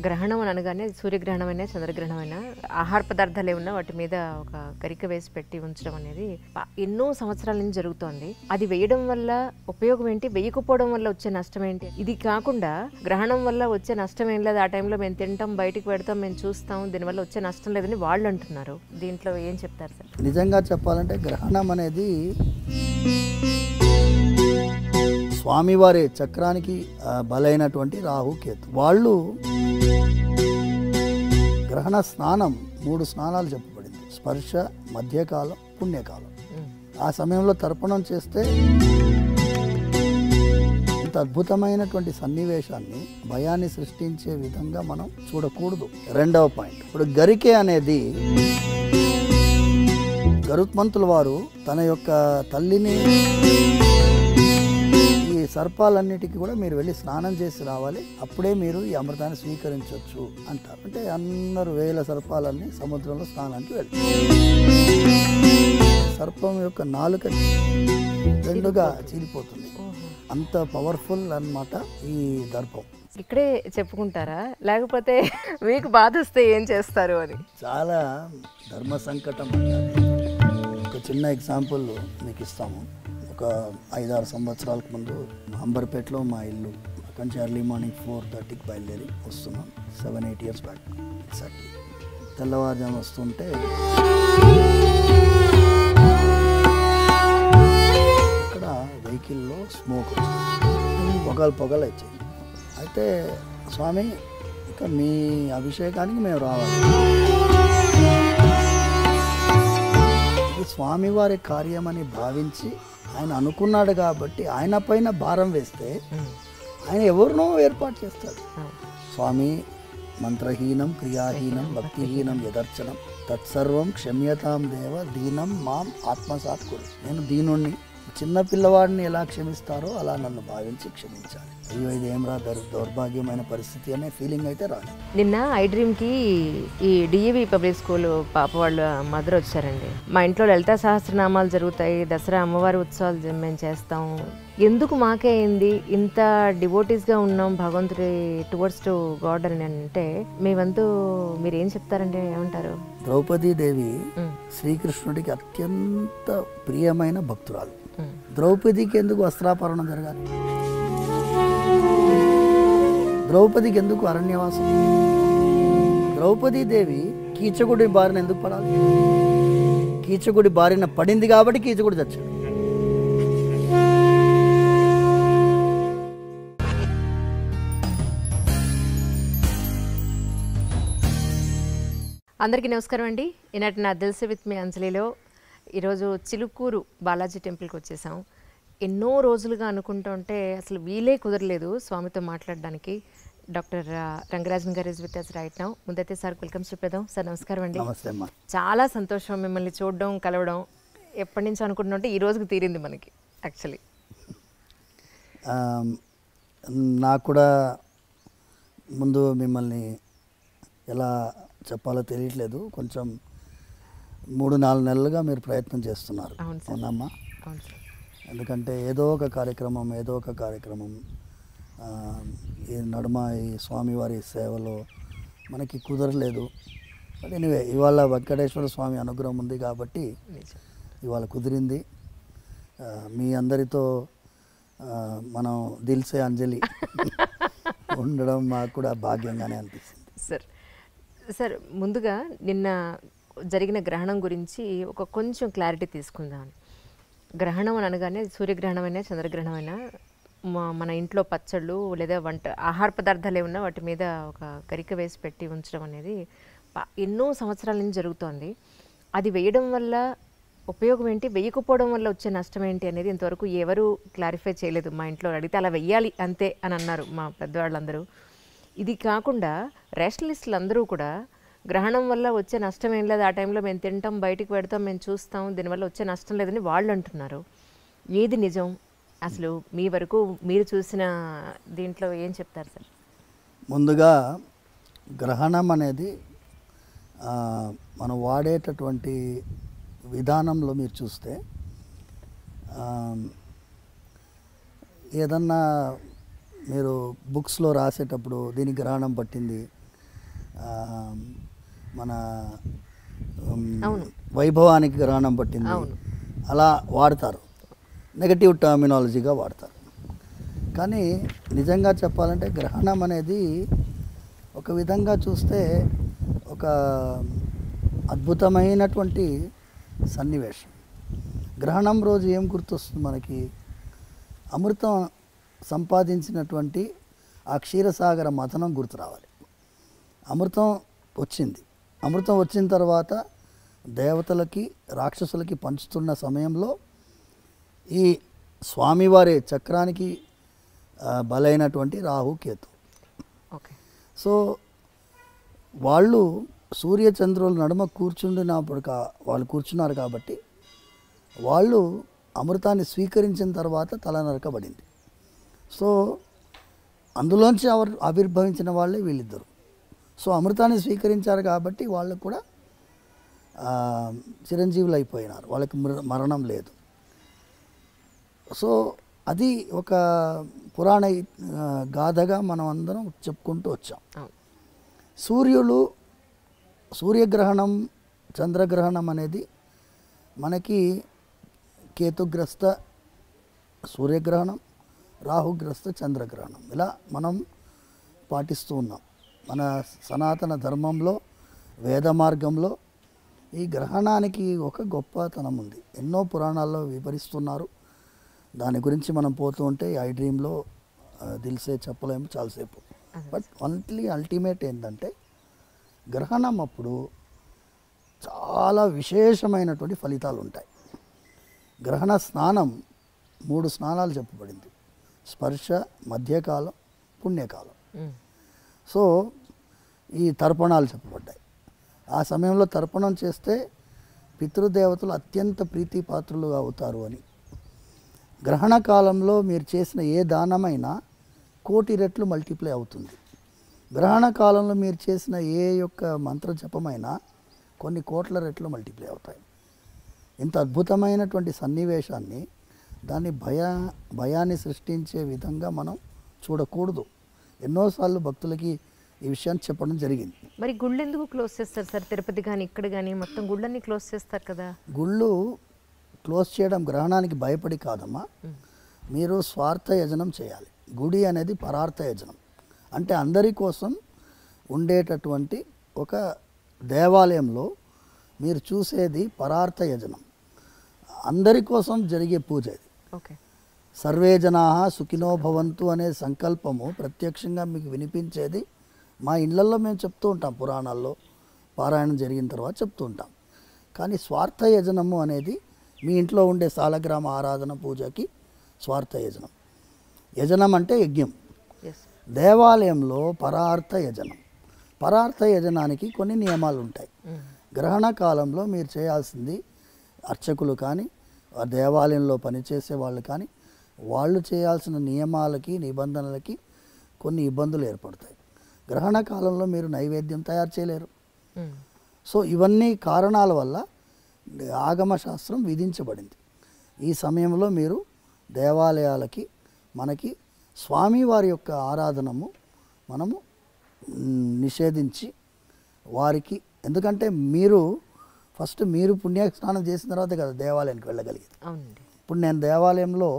గ్రహణం అని అనగానే సూర్యగ్రహణమైనా చంద్రగ్రహణమైనా ఆహార పదార్థాలు ఏమన్నా వాటి మీద ఒక గరిక వేసి పెట్టి ఉంచడం అనేది ఎన్నో సంవత్సరాల నుంచి జరుగుతోంది. అది వేయడం వల్ల ఉపయోగం ఏంటి, వేయకపోవడం వల్ల వచ్చే నష్టం ఏంటి? ఇది కాకుండా గ్రహణం వల్ల వచ్చే నష్టం ఏం లేదు, ఆ టైంలో మేము తింటాం, బయటికి పెడతాం, మేము చూస్తాం, దీనివల్ల వచ్చే నష్టం లేదని వాళ్ళు అంటున్నారు. దీంట్లో ఏం చెప్తారు సార్? నిజంగా చెప్పాలంటే గ్రహణం అనేది స్వామివారి చక్రానికి బలైనటువంటి రాహు కేతు. వాళ్ళు గ్రహణ స్నానం 3 స్నానాలు చెప్పబడింది: స్పర్శ, మధ్యకాలం, పుణ్యకాలం. ఆ సమయంలో తర్పణం చేస్తే ఇంత అద్భుతమైనటువంటి సన్నివేశాన్ని, భయాన్ని సృష్టించే విధంగా మనం చూడకూడదు. రెండవ పాయింట్, ఇప్పుడు గరికె అనేది గరుత్మంతుల వారు తన యొక్క తల్లిని ఈ సర్పాలన్నిటికీ కూడా మీరు వెళ్ళి స్నానం చేసి రావాలి, అప్పుడే మీరు ఈ అమృతాన్ని స్వీకరించవచ్చు అంటారు. అంటే అందరూ వేల సర్పాలన్నీ సముద్రంలో స్నానానికి వెళ్ళి సర్పం యొక్క నాలుక 2గా చీలిపోతుంది. అంత పవర్ఫుల్ అన్నమాట ఈ దర్పం. ఇక్కడే చెప్పుకుంటారా, లేకపోతే మీకు బాధ వస్తే ఏం చేస్తారు అని? చాలా ధర్మ సంకటం. ఒక చిన్న ఎగ్జాంపుల్ మీకు ఇస్తాము. ఒక 5-6 సంవత్సరాలకు ముందు అంబర్పేటలో మా ఇల్లు. అక్కడి నుంచి ఎర్లీ మార్నింగ్ 4:30కి బయలుదేరి వస్తున్నాం. 7-8 ఇయర్స్ బ్యాక్ ఎగ్జాక్ట్లీ. తెల్లవారుజాము వస్తుంటే అక్కడ వెహికల్లో స్మోక్ పొగలు వచ్చాయి. అయితే స్వామి, ఇక మీ అభిషేకానికి మేము రావాలి, ఇది స్వామివారి కార్యమని భావించి ఆయన అనుకున్నాడు కాబట్టి ఆయన పైన భారం వేస్తే ఆయన ఎవరినో ఏర్పాటు చేస్తాడు. స్వామి, మంత్రహీనం, క్రియాహీనం, భక్తిహీనం యదర్చనం తత్సర్వం క్షమ్యతాం దేవ దీనం మాం ఆత్మసాత్ కురు. నేను దీనుణ్ణి, చిన్న పిల్లవాడిని ఎలా క్షమిస్తారో అలా నన్ను భావించి క్షమించాలి. అయ్యో ఇది ఏమరా దౌర్భాగ్యమైన పరిస్థితి అనే ఫీలింగ్ అయితే రాదు. నిన్న ఐ డ్రీమ్కి ఈ డిఈవి పబ్లిక్ స్కూల్ పాప వాళ్ళ మదర్ వచ్చారండి. మా ఇంట్లో లలితా సహస్రనామాలు జరుగుతాయి, దసరా అమ్మవారి ఉత్సవాలు మేము చేస్తాం, ఎందుకు మాకే అయింది, ఇంత డివోటీస్గా ఉన్నాం భగవంతుడి టువర్డ్స్ టు గాడ్ అని అంటే మీ వంతు మీరు ఏం చెప్తారంటే ఏమంటారు? ద్రౌపదీదేవి శ్రీకృష్ణుడికి అత్యంత ప్రియమైన భక్తురాలు. ద్రౌపదికి ఎందుకు వస్త్రాపరణం జరగాలి? ద్రౌపదికి ఎందుకు అరణ్యవాసం? ద్రౌపదీదేవి కీచకుడి బారిన ఎందుకు పడాలి? కీచకుడి బారిన పడింది కాబట్టి కీచకుడు చచ్చాడు. అందరికీ నమస్కారం అండి. ఈనాటి నా దిల్సే విత్ మీ అంజలిలో ఈరోజు చిలుకూరు బాలాజీ టెంపుల్కి వచ్చేసాం. ఎన్నో రోజులుగా అనుకుంటుంటే అసలు వీలే కుదరలేదు స్వామితో మాట్లాడడానికి. డాక్టర్ రంగరాజన్ గారు is with us right now. ముందైతే సార్ వెల్కమ్ చెప్పేద్దాం. సార్ నమస్కారం అండి. చాలా సంతోషం మిమ్మల్ని చూడడం, కలవడం. ఎప్పటి నుంచి అనుకుంటుంటే ఈ రోజుకి తీరింది మనకి. యాక్చువల్లీ నాకు కూడా ముందు మిమ్మల్ని ఎలా చెప్పాలో తెలియట్లేదు. కొంచెం 3-4 నెలలుగా మీరు ప్రయత్నం చేస్తున్నారు. అవునమ్మా? ఎందుకంటే ఏదో ఒక కార్యక్రమం ఈ నడుమ ఈ స్వామివారి సేవలో మనకి కుదరలేదు. బట్ ఎనీవే, ఇవాళ వెంకటేశ్వర స్వామి అనుగ్రహం ఉంది కాబట్టి ఇవాళ కుదిరింది. మీ అందరితో మనం దిల్సే అంజలి ఉండడం మాకు కూడా భాగ్యంగానే అనిపిస్తుంది. సార్ ముందుగా నిన్న జరిగిన గ్రహణం గురించి ఒక కొంచెం క్లారిటీ తీసుకుందాం. గ్రహణం అని అనగానే సూర్యగ్రహణమైనా చంద్రగ్రహణమైనా మన ఇంట్లో పచ్చళ్ళు లేదా ఆహార పదార్థాలు ఏమన్నా వాటి మీద ఒక గరిక వేసి పెట్టి ఉంచడం అనేది ఎన్నో సంవత్సరాల నుంచి జరుగుతోంది. అది వేయడం వల్ల ఉపయోగం ఏంటి, వేయకపోవడం వల్ల వచ్చే నష్టం ఏంటి అనేది ఇంతవరకు ఎవరు క్లారిఫై చేయలేదు. మా ఇంట్లో అడిగితే అలా వెయ్యాలి అంతే అని అన్నారు మా పెద్దవాళ్ళందరూ. ఇది కాకుండా రేషనలిస్టులు అందరూ కూడా గ్రహణం వల్ల వచ్చే నష్టం ఏం లేదు, ఆ టైంలో మేము తింటాం, బయటికి పెడతాం, మేము చూస్తాం, దీనివల్ల వచ్చే నష్టం లేదని వాళ్ళు అంటున్నారు. ఏది నిజం? అసలు మీ వరకు మీరు చూసిన దీంట్లో ఏం చెప్తారు సార్? ముందుగా గ్రహణం అనేది మనం వాడేటటువంటి విధానంలో మీరు చూస్తే ఏదన్నా మీరు బుక్స్లో రాసేటప్పుడు దీనికి గ్రహణం పట్టింది, మన వైభవానికి గ్రహణం పట్టింది అలా వాడతారు, నెగటివ్ టర్మినాలజీగా వాడతారు. కానీ నిజంగా చెప్పాలంటే గ్రహణం అనేది ఒక విధంగా చూస్తే ఒక అద్భుతమైనటువంటి సన్నివేశం. గ్రహణం రోజు ఏం గుర్తొస్తుంది మనకి? అమృతం సంపాదించినటువంటి ఆ క్షీరసాగర మథనం గుర్తు రావాలి. అమృతం వచ్చింది. అమృతం వచ్చిన తర్వాత దేవతలకి రాక్షసులకి పంచుతున్న సమయంలో ఈ స్వామివారి చక్రానికి బలైనటువంటి రాహు కేతు. సో వాళ్ళు సూర్యచంద్రుల నడుమ కూర్చుండినప్పుడు వాళ్ళు కూర్చున్నారు కాబట్టి వాళ్ళు అమృతాన్ని స్వీకరించిన తర్వాత తల నరకబడింది. సో అందులోంచి ఆవిర్భవించిన వాళ్ళే వీళ్ళిద్దరు. సో అమృతాన్ని స్వీకరించారు కాబట్టి వాళ్ళకు కూడా చిరంజీవులు అయిపోయినారు, వాళ్ళకి మరణం లేదు. సో అది ఒక పురాణ గాథగా మనం అందరం చెప్పుకుంటూ వచ్చాం. సూర్యగ్రహణం చంద్రగ్రహణం అనేది మనకి కేతుగ్రస్త సూర్యగ్రహణం, రాహుగ్రస్త చంద్రగ్రహణం ఇలా మనం పాటిస్తూ ఉన్నాం. మన సనాతన ధర్మంలో వేద మార్గంలో ఈ గ్రహణానికి ఒక గొప్పతనం ఉంది. ఎన్నో పురాణాల్లో వివరిస్తున్నారు. దాని గురించి మనం పోతూ ఉంటే ఐ డ్రీమ్లో దిల్సే చెప్పలేము చాలాసేపు. బట్ అల్టిమేట్ ఏంటంటే గ్రహణం అప్పుడు చాలా విశేషమైనటువంటి ఫలితాలు ఉంటాయి. గ్రహణ స్నానం 3 స్నానాలు చెప్పబడింది: స్పర్శ, మధ్యకాలం, పుణ్యకాలం. సో ఈ తర్పణాలు చెప్పబడ్డాయి. ఆ సమయంలో తర్పణం చేస్తే పితృదేవతలు అత్యంత ప్రీతిపాత్రులుగా అవుతారు అని. గ్రహణ కాలంలో మీరు చేసిన ఏ దానమైనా 1,000,000 రెట్లు మల్టిప్లై అవుతుంది. గ్రహణ కాలంలో మీరు చేసిన ఏ యొక్క మంత్ర జపమైనా కొన్ని కోట్ల రెట్లు మల్టిప్లై అవుతాయి. ఇంత అద్భుతమైనటువంటి సన్నివేశాన్ని దాన్ని భయాన్ని సృష్టించే విధంగా మనం చూడకూడదు. ఎన్నోసార్లు భక్తులకి ఈ విషయాన్ని చెప్పడం జరిగింది. మరి గుళ్ళు ఎందుకు క్లోజ్ చేస్తారు సార్? తిరుపతి కానీ ఇక్కడ కానీ మొత్తం గుళ్ళన్నీ క్లోజ్ చేస్తారు కదా. గుళ్ళు క్లోజ్ చేయడం గ్రహణానికి భయపడి కాదమ్మా, మీరు స్వార్థ యజనం చేయాలి. గుడి అనేది పరార్థ యజనం, అంటే అందరి కోసం ఉండేటటువంటి ఒక దేవాలయంలో మీరు చూసేది పరార్థ యజనం, అందరి కోసం జరిగే పూజ ఇది. సర్వే జనాః సుఖినో భవంతు అనే సంకల్పము ప్రత్యక్షంగా మీకు వినిపించేది మా ఇళ్లలో మేము చెప్తూ ఉంటాం, పురాణాల్లో పారాయణం జరిగిన తర్వాత చెప్తూ ఉంటాం. కానీ స్వార్థ యజనము అనేది మీ ఇంట్లో ఉండే సాలగ్రామ ఆరాధన పూజకి స్వార్థ యజనం. యజనం అంటే యజ్ఞం. దేవాలయంలో పరార్థ యజనం. పరార్థ యజనానికి కొన్ని నియమాలు ఉంటాయి. గ్రహణ కాలంలో మీరు చేయాల్సింది అర్చకులు కానీ ఆ దేవాలయంలో పనిచేసే వాళ్ళు కానీ వాళ్ళు చేయాల్సిన నియమాలకి నిబంధనలకి కొన్ని ఇబ్బందులు ఏర్పడతాయి. గ్రహణ కాలంలో మీరు నైవేద్యం తయారు చేయలేరు. సో ఇవన్నీ కారణాల వల్ల ఆగమ శాస్త్రం విధించబడింది. ఈ సమయంలో మీరు దేవాలయాలకి మనకి స్వామివారి యొక్క ఆరాధనము మనము నిషేధించి వారికి, ఎందుకంటే మీరు ఫస్ట్ మీరు పుణ్యస్నానం చేసిన తర్వాత కదా దేవాలయానికి వెళ్ళగలిగేది. ఇప్పుడు నేను దేవాలయంలో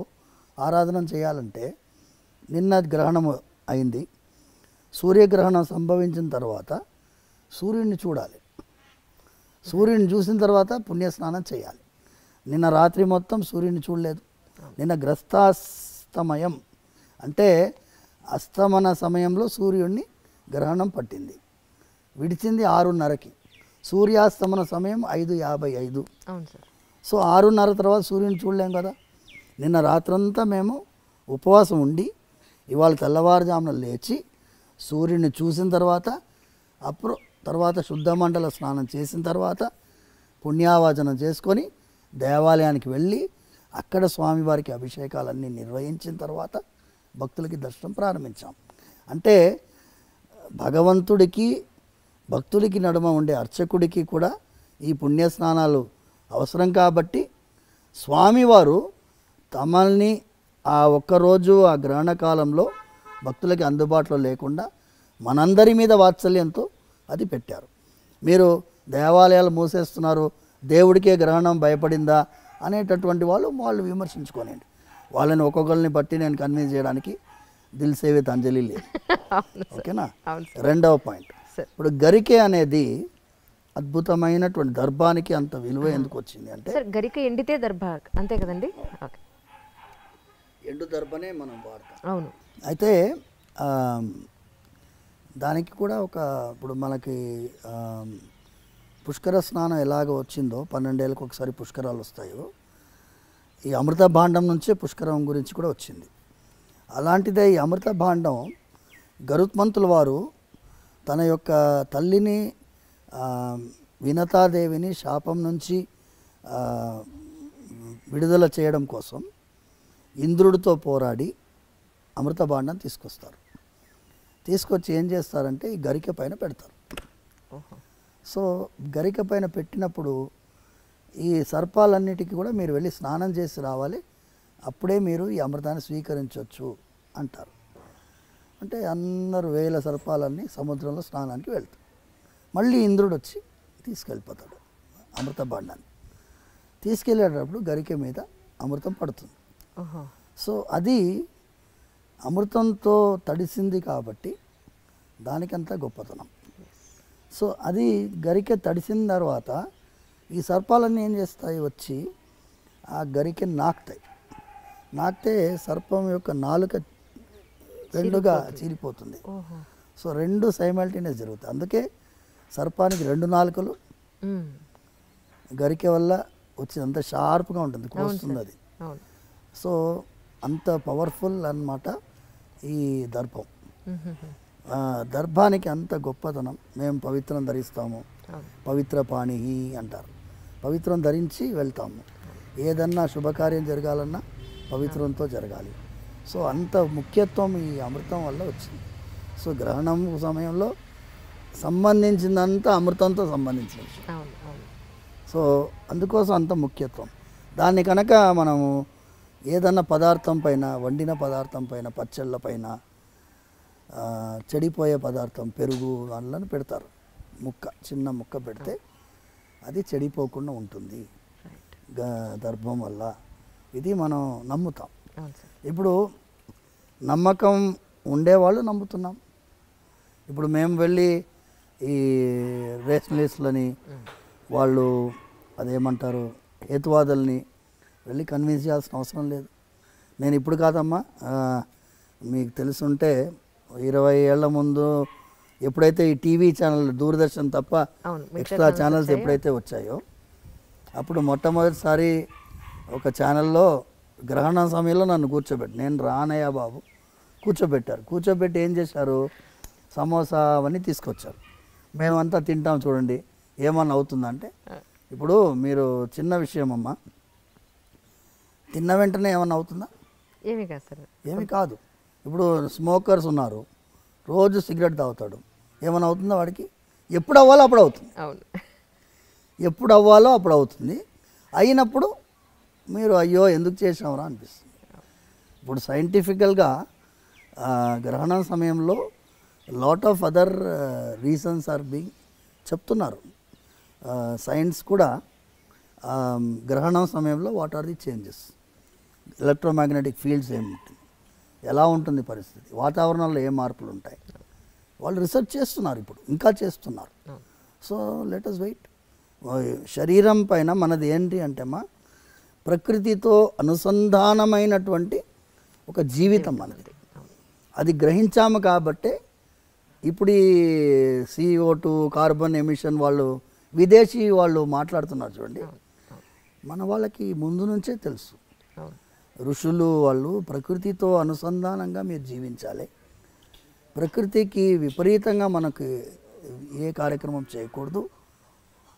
ఆరాధన చేయాలంటే నిన్న గ్రహణం అయింది, సూర్యగ్రహణం సంభవించిన తర్వాత సూర్యుడిని చూడాలి. సూర్యుడిని చూసిన తర్వాత పుణ్యస్నానం చేయాలి. నిన్న రాత్రి మొత్తం సూర్యుడిని చూడలేదు. నిన్న గ్రస్తాస్తమయం అంటే అస్తమన సమయంలో సూర్యుడిని గ్రహణం పట్టింది, విడిచింది 6:30కి. సూర్యాస్తమన సమయం 5:55. సో 6:30 తర్వాత సూర్యుని చూడలేం కదా. నిన్న రాత్రంతా మేము ఉపవాసం ఉండి ఇవాళ తెల్లవారుజామున లేచి సూర్యుని చూసిన తర్వాత తర్వాత శుద్ధమండల స్నానం చేసిన తర్వాత పుణ్యావాచనం చేసుకొని దేవాలయానికి వెళ్ళి అక్కడ స్వామివారికి అభిషేకాలన్నీ నిర్వహించిన తర్వాత భక్తులకి దర్శనం ప్రారంభించాం. అంటే భగవంతుడికి భక్తుడికి నడుమ ఉండే అర్చకుడికి కూడా ఈ పుణ్యస్నానాలు అవసరం కాబట్టి స్వామివారు తమల్ని ఆ ఒక్కరోజు ఆ గ్రహణ కాలంలో భక్తులకి అందుబాటులో లేకుండా మనందరి మీద వాత్సల్యంతో అది పెట్టారు. మీరు దేవాలయాలు మూసేస్తున్నారు, దేవుడికే గ్రహణం భయపడిందా అనేటటువంటి వాళ్ళు విమర్శించుకోనండి. వాళ్ళని ఒక్కొక్కరిని బట్టి నేను కన్విన్స్ చేయడానికి దిల్ సేవిత్ అంజలి లేదు. ఓకేనా. రెండవ పాయింట్, ఇప్పుడు గరికె అనేది అద్భుతమైనటువంటి దర్భానికి అంత విలువ ఎందుకు వచ్చింది అంటే, గరిక ఎండితే దర్భ అంతే కదండి, ఎండు దర్భనే మనం వాడతాం. అవును. అయితే దానికి కూడా ఇప్పుడు మనకి పుష్కర స్నానం ఎలాగ వచ్చిందో 12 ఏళ్ళకి ఒకసారి పుష్కరాలు వస్తాయో, ఈ అమృత భాండం నుంచే పుష్కరం గురించి కూడా వచ్చింది. అలాంటిదే ఈ అమృత భాండం గరుత్మంతుల వారు తన యొక్క తల్లిని వినతాదేవిని శాపం నుంచి విడుదల చేయడం కోసం ఇంద్రుడితో పోరాడి అమృత భాండం తీసుకొస్తారు. తీసుకొచ్చి ఏం చేస్తారంటే ఈ గరిక పైన పెడతారు. సో గరిక పైన పెట్టినప్పుడు ఈ సర్పాలన్నిటికీ కూడా మీరు వెళ్ళి స్నానం చేసి రావాలి, అప్పుడే మీరు ఈ అమృతాన్ని స్వీకరించవచ్చు అంటారు. అంటే అందరు వేల సర్పాలన్నీ సముద్రంలో స్నానానికి వెళ్తారు. మళ్ళీ ఇంద్రుడు వచ్చి తీసుకెళ్ళిపోతాడు అమృత భాండాన్ని. తీసుకెళ్ళేటప్పుడు గరిక మీద అమృతం పడుతుంది. సో అది అమృతంతో తడిసింది కాబట్టి దానికంతా గొప్పతనం. సో అది గరిక తడిసిన తర్వాత ఈ సర్పాలన్నీ ఏం చేస్తాయి, వచ్చి ఆ గరికెని నాకితే సర్పం యొక్క నాలుక రెండుగా చీలిపోతుంది. సో రెండు సైమల్టేనియస్ జరుగుతాయి. అందుకే సర్పానికి 2 నాలుకలు, గరికె వల్ల వచ్చి అంత షార్ప్గా ఉంటుంది, కోస్తుంది అది. సో అంత పవర్ఫుల్ అన్నమాట ఈ దర్భం. దర్భానికి అంత గొప్పతనం. మేము పవిత్రం ధరిస్తాము, పవిత్ర పాణి అంటారు. పవిత్రం ధరించి వెళ్తాము. ఏదన్నా శుభకార్యం జరగాలన్నా పవిత్రంతో జరగాలి. సో అంత ముఖ్యత్వం ఈ అమృతం వల్ల వచ్చింది. సో గ్రహణం సమయంలో సంబంధించిందంతా అమృతంతో సంబంధించిన విషయం. సో అందుకోసం అంత ముఖ్యత్వం. దాన్ని కనుక మనము ఏదన్నా పదార్థం పైన, వండిన పదార్థం పైన, పచ్చళ్ళ పైన, చెడిపోయే పదార్థం పెరుగు దానిలో పెడతారు, చిన్న ముక్క పెడితే అది చెడిపోకుండా ఉంటుంది దర్భం వల్ల. ఇది మనం నమ్ముతాం. ఇప్పుడు నమ్మకం ఉండేవాళ్ళు నమ్ముతున్నాం. ఇప్పుడు మేము వెళ్ళి ఈ రేషనలిస్టులని, వాళ్ళు అదేమంటారు హేతువాదుల్ని వెళ్ళి కన్విన్స్ చేయాల్సిన అవసరం లేదు. నేను ఇప్పుడు కాదమ్మా, మీకు తెలుసుంటే 20 ఏళ్ల ముందు ఎప్పుడైతే ఈ టీవీ ఛానల్ దూరదర్శన్ తప్ప ఎక్స్ట్రా ఛానల్స్ ఎప్పుడైతే వచ్చాయో, అప్పుడు మొట్టమొదటిసారి ఒక ఛానల్లో గ్రహణం సమయంలో నన్ను నేను రానయ్య బాబు కూర్చోబెట్టి ఏం చేశారు, సమోసా అవన్నీ తీసుకొచ్చారు. మేమంతా తింటాం, చూడండి ఏమన్నా అవుతుందంటే. ఇప్పుడు మీరు చిన్న విషయం అమ్మా, తిన్న వెంటనే ఏమన్నా అవుతుందా? ఏమీ కాదు. ఇప్పుడు స్మోకర్స్ ఉన్నారు, రోజు సిగరెట్ తాగుతాడు, ఏమైనా అవుతుందా వాడికి? ఎప్పుడు అవ్వాలో అప్పుడు అవుతుంది. ఎప్పుడు అవ్వాలో అప్పుడు అవుతుంది. అయినప్పుడు మీరు అయ్యో ఎందుకు చేసామరా అనిపిస్తుంది. ఇప్పుడు సైంటిఫికల్గా గ్రహణం సమయంలో lot of other reasons are being చెప్తున్నారు. సైన్స్ కూడా గ్రహణం సమయంలో what are the changes, electromagnetic fields ఏముంటుంది, ఎలా ఉంటుంది పరిస్థితి, వాతావరణంలో ఏ మార్పులు ఉంటాయి, వాళ్ళు రీసెర్చ్ చేస్తున్నారు, ఇప్పుడు ఇంకా చేస్తున్నారు. So let us wait. శరీరం పైన మనది ఏంటి అంటే ప్రకృతితో అనుసంధానమైనటువంటి ఒక జీవితం మనది. అది గ్రహించాము కాబట్టే ఇప్పుడు ఈ CO2 కార్బన్ ఎమిషన్ వాళ్ళు విదేశీ వాళ్ళు మాట్లాడుతున్నారు చూడండి. మన వాళ్ళకి ముందు నుంచే తెలుసు. ఋషులు వాళ్ళు ప్రకృతితో అనుసంధానంగా మీరు జీవించాలి, ప్రకృతికి విపరీతంగా మనకు ఏ కార్యక్రమం చేయకూడదు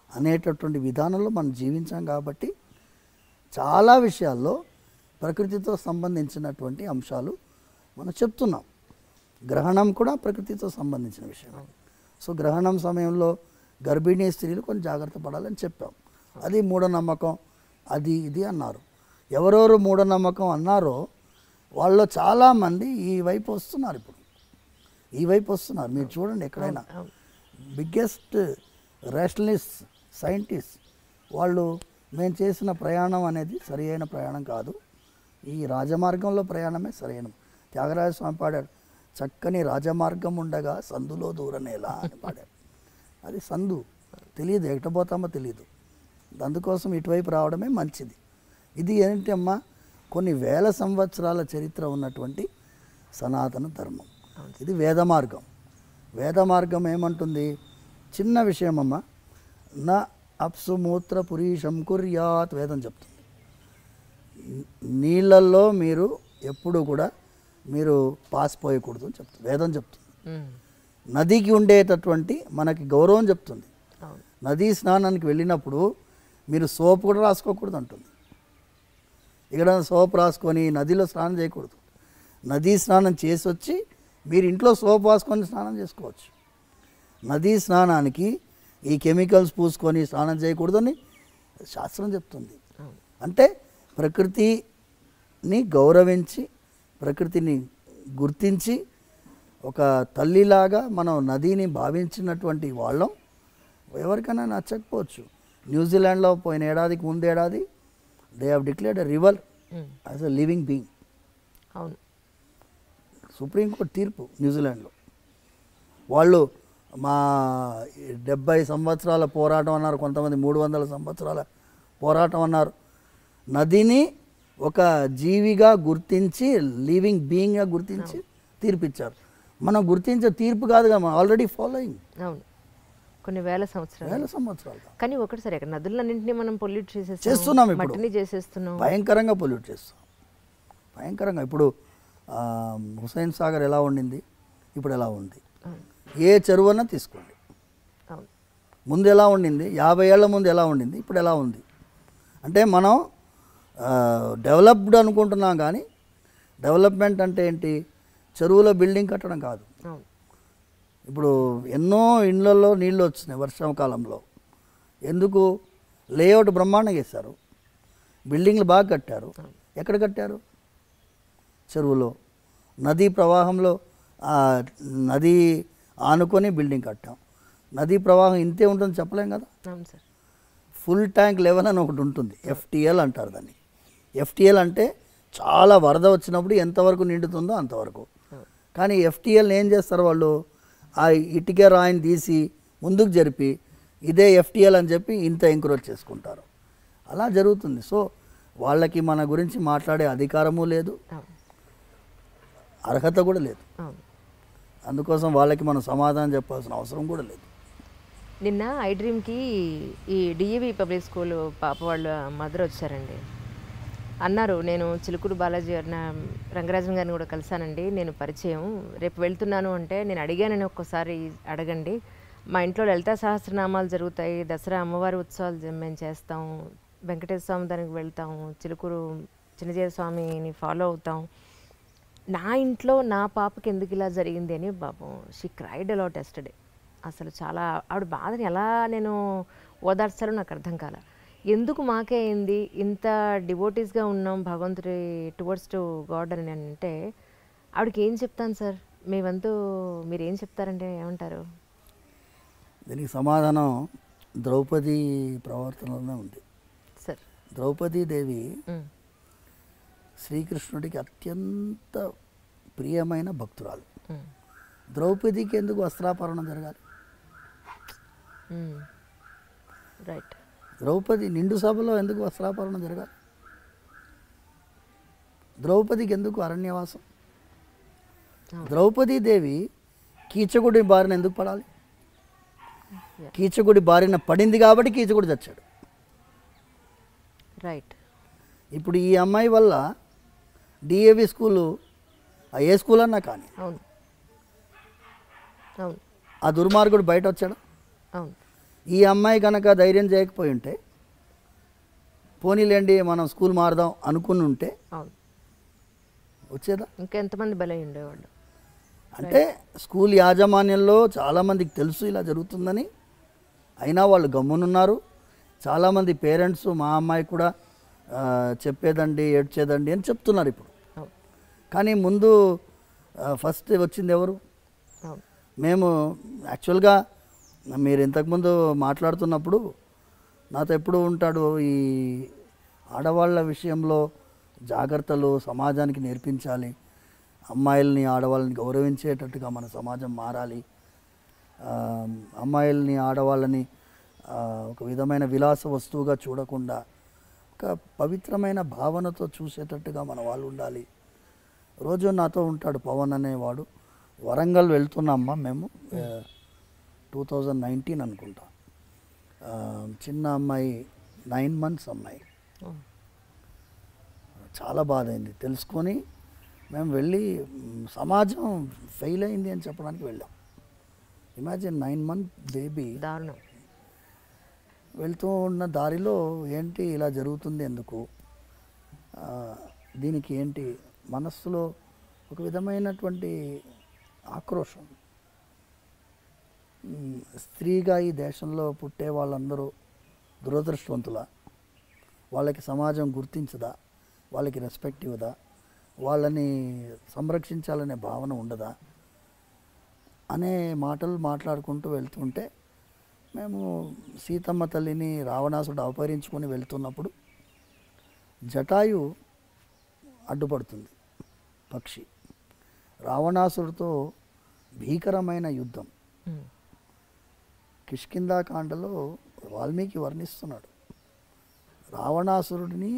అనేటటువంటి విధానంలో మనం జీవించాం కాబట్టి చాలా విషయాల్లో ప్రకృతితో సంబంధించినటువంటి అంశాలు మనం చెప్తున్నాం. గ్రహణం కూడా ప్రకృతితో సంబంధించిన విషయం. సో గ్రహణం సమయంలో గర్భిణీ స్త్రీలు కొంచెం జాగ్రత్త పడాలని చెప్పాం. అది మూఢనమ్మకం, అది ఇది అన్నారు. ఎవరెవరు మూఢనమ్మకం అన్నారో వాళ్ళు చాలామంది ఈ వైపు వస్తున్నారు. ఇప్పుడు ఈ వైపు వస్తున్నారు. మీరు చూడండి, ఎక్కడైనా బిగ్గెస్ట్ రేషనలిస్ట్ సైంటిస్ట్ వాళ్ళు మేము చేసిన ప్రయాణం అనేది సరి అయిన ప్రయాణం కాదు, ఈ రాజమార్గంలో ప్రయాణమే సరైన. త్యాగరాజ స్వామి పాడారు, చక్కని రాజమార్గం ఉండగా సందులో దూరనేలా అని పాడారు. అది సందు తెలియదు, ఎక్కడపోతామో తెలియదు, అందుకోసం ఇటువైపు రావడమే మంచిది. ఇది ఏంటి అమ్మా, కొన్ని వేల సంవత్సరాల చరిత్ర ఉన్నటువంటి సనాతన ధర్మం. ఇది వేద మార్గం. వేద మార్గం ఏమంటుంది, చిన్న విషయం అమ్మ, నా అప్సుమూత్ర పురీషం కుర్యాత్ వేదం చెప్తుంది. నీళ్ళల్లో మీరు ఎప్పుడు కూడా మీరు పాసిపోయకూడదు అని చెప్తుంది వేదం చెప్తుంది. నదికి ఉండేటటువంటి మనకి గౌరవం చెప్తుంది. నదీ స్నానానికి వెళ్ళినప్పుడు మీరు సోప్ కూడా రాసుకోకూడదు అంటుంది. ఇక్కడ సోప్ రాసుకొని నదిలో స్నానం చేయకూడదు. నదీ స్నానం చేసి వచ్చి మీరు ఇంట్లో సోప్ రాసుకొని స్నానం చేసుకోవచ్చు. నదీ స్నానానికి ఈ కెమికల్స్ పూసుకొని స్నానం చేయకూడదని శాస్త్రం చెప్తుంది. అంటే ప్రకృతిని గౌరవించి ప్రకృతిని గుర్తించి ఒక తల్లిలాగా మనం నదిని భావించినటువంటి వాళ్ళం. ఎవరికైనా నచ్చకపోవచ్చు. న్యూజిలాండ్లో పోయిన ఏడాదికి ముందేడాది they have declared a river as a living being. అవును, సుప్రీంకోర్టు తీర్పు న్యూజిలాండ్లో. వాళ్ళు మా 70 సంవత్సరాల పోరాటం అన్నారు, కొంతమంది 300 సంవత్సరాల పోరాటం అన్నారు. నదిని ఒక జీవిగా గుర్తించి లివింగ్ బీయింగ్గా గుర్తించి తీర్పిచ్చారు. మనం గుర్తించే తీర్పు కాదుగా, మనం ఆల్రెడీ ఫాలోయింగ్. అవును, కొన్ని వేల సంవత్సరాలు. కానీ ఒకటి సరే, నదులన్నింటినీ మనం పొల్యూట్ చేస్తున్నాం, ఇప్పుడు మట్టిని చేసేస్తున్నాం, భయంకరంగా పొల్యూట్ చేస్తాం, భయంకరంగా. ఇప్పుడు హుస్సేన్ సాగర్ ఎలా ఉండింది, ఇప్పుడు ఎలా ఉంది? ఏ చెరువన్నా తీసుకోండి, ముందు ఎలా ఉండింది, 50 ఏళ్ల ముందు ఎలా ఉండింది, ఇప్పుడు ఎలా ఉంది? అంటే మనం డెవలప్డ్ అనుకుంటున్నాం, కానీ డెవలప్మెంట్ అంటే ఏంటి? చెరువులో బిల్డింగ్ కట్టడం కాదు. ఇప్పుడు ఎన్నో ఇళ్లలో నీళ్ళు వచ్చినాయి వర్షాకాలంలో. ఎందుకు? లేఅవుట్ బ్రహ్మాండంగా వేశారు, బిల్డింగ్లు బాగా కట్టారు. ఎక్కడ కట్టారు? చెరువులో. నదీ ప్రవాహంలో నది ఆనుకొని బిల్డింగ్ కట్టాం. నదీ ప్రవాహం ఇంతే ఉంటుంది చెప్పలేం కదా. ఫుల్ ట్యాంక్ లెవెల్ అని ఒకటి ఉంటుంది, FTL అంటారు దాన్ని. FTL అంటే చాలా వరద వచ్చినప్పుడు ఎంతవరకు నిండుతుందో అంతవరకు. కానీ FTL ఏం చేస్తారు వాళ్ళు? ఆ ఇటుక రాయిని తీసి ముందుకు జరిపి ఇదే FTL అని చెప్పి ఇంత ఎంకరేజ్ చేసుకుంటారు. అలా జరుగుతుంది. సో వాళ్ళకి మన గురించి మాట్లాడే అధికారము లేదు, అర్హత కూడా లేదు. అందుకోసం వాళ్ళకి మనం సమాధానం చెప్పాల్సిన అవసరం కూడా లేదు. నిన్న ఐడ్రీమ్కి ఈ DAV పబ్లిక్ స్కూల్ పాప వాళ్ళ మదర్ వచ్చారండి. అన్నారు, నేను చిలుకూరు బాలాజీ గారిన రంగరాజన్ గారిని కూడా కలిశానండి, నేను పరిచయం, రేపు వెళ్తున్నాను అంటే నేను అడిగానని ఒక్కసారి అడగండి. మా ఇంట్లో లలితా సహస్రనామాలు జరుగుతాయి, దసరా అమ్మవారి ఉత్సవాలు మేము చేస్తాం, వెంకటేశ్వర స్వామి దానికి వెళ్తాం, చిలుకూరు చిన్నజీర స్వామిని ఫాలో అవుతాం. నా ఇంట్లో నా పాపకి ఎందుకు ఇలా జరిగింది అని పాపం షీ క్రైడ్ అలాట్ ఎస్టర్డే. అసలు చాలా ఆవిడ బాధని ఎలా నేను ఓదార్చాలో నాకు అర్థం కాల. ఎందుకు మాకే అయింది, ఇంత డివోటీస్గా ఉన్నాం భగవంతుడి టువర్డ్స్ టు గాడ్ అని అంటే ఆవిడకి ఏం చెప్తాను సార్? మీ వంతు మీరు ఏం చెప్తారంటే ఏమంటారు? దీనికి సమాధానం ద్రౌపది ప్రవర్తనలోనే ఉంది సార్. ద్రౌపదీదేవి శ్రీకృష్ణుడికి అత్యంత ప్రియమైన భక్తురాలు. ద్రౌపదికి ఎందుకు వస్త్రాపహరణం జరగాలి? రైట్. ద్రౌపది నిండు సభలో ఎందుకు వస్త్రాపహరణం జరగాలి? ద్రౌపదికి ఎందుకు అరణ్యవాసం? ద్రౌపదీదేవి కీచకుడి బారిన ఎందుకు పడాలి? కీచకుడి బారిన పడింది కాబట్టి కీచకుడు చచ్చాడు. రైట్. ఇప్పుడు ఈ అమ్మాయి వల్ల DAV స్కూలు ఏ స్కూల్ అన్నా కానీ ఆ దుర్మార్గుడు బయట వచ్చాడు. ఈ అమ్మాయి కనుక ధైర్యం చేయకపోయి ఉంటే, పోనీలేండి మనం స్కూల్ మారదాం అనుకుని ఉంటే వచ్చేదా? ఇంకెంతమంది బలై ఉండేవాళ్ళు. అంటే స్కూల్ యాజమాన్యంలో చాలామందికి తెలుసు ఇలా జరుగుతుందని, అయినా వాళ్ళు గమ్మునున్నారు. చాలామంది పేరెంట్స్ మా అమ్మాయి కూడా చెప్పేదండి ఏడ్చేదండి అని చెప్తున్నారు ఇప్పుడు. కానీ ముందు ఫస్ట్ వచ్చింది ఎవరు? మేము యాక్చువల్గా మీరు ఇంతకుముందు మాట్లాడుతున్నప్పుడు నాతో ఎప్పుడు ఉంటాడు ఈ ఆడవాళ్ళ విషయంలో జాగ్రత్తలు సమాజానికి నేర్పించాలి, అమ్మాయిల్ని ఆడవాళ్ళని గౌరవించేటట్టుగా మన సమాజం మారాలి, అమ్మాయిల్ని ఆడవాళ్ళని ఒక విధమైన విలాస వస్తువుగా చూడకుండా ఒక పవిత్రమైన భావనతో చూసేటట్టుగా మన వాళ్ళు ఉండాలి. రోజు నాతో ఉంటాడు పవన్ అనేవాడు. వరంగల్ వెళ్తున్నామ్మా మేము 2019 అనుకుంటా. చిన్న అమ్మాయి 9 months అమ్మాయి. చాలా బాధ అయింది తెలుసుకొని మేము వెళ్ళి సమాజం ఫెయిల్ అయింది అని చెప్పడానికి వెళ్ళాం. Imagine 9 month baby. దారుణం. వెళ్తూ ఉన్న దారిలో ఏంటి ఇలా జరుగుతుంది ఎందుకు, దీనికి ఏంటి మనస్సులో ఒక విధమైనటువంటి ఆక్రోషం. స్త్రీగా ఈ దేశంలో పుట్టే వాళ్ళందరూ దురదృష్టవంతుల, వాళ్ళకి సమాజం గుర్తించదా, వాళ్ళకి రెస్పెక్ట్ ఇవ్వదా, వాళ్ళని సంరక్షించాలనే భావన ఉండదా అనే మాటలు మాట్లాడుకుంటూ వెళ్తుంటే మేము సీతమ్మ తల్లిని రావణాసుడు అపహరించుకొని వెళ్తున్నప్పుడు జటాయు అడ్డుపడుతుంది. పక్షి రావణాసుడితో భీకరమైన యుద్ధం కిష్కింధాకాండలో వాల్మీకి వర్ణిస్తున్నాడు. రావణాసురుడిని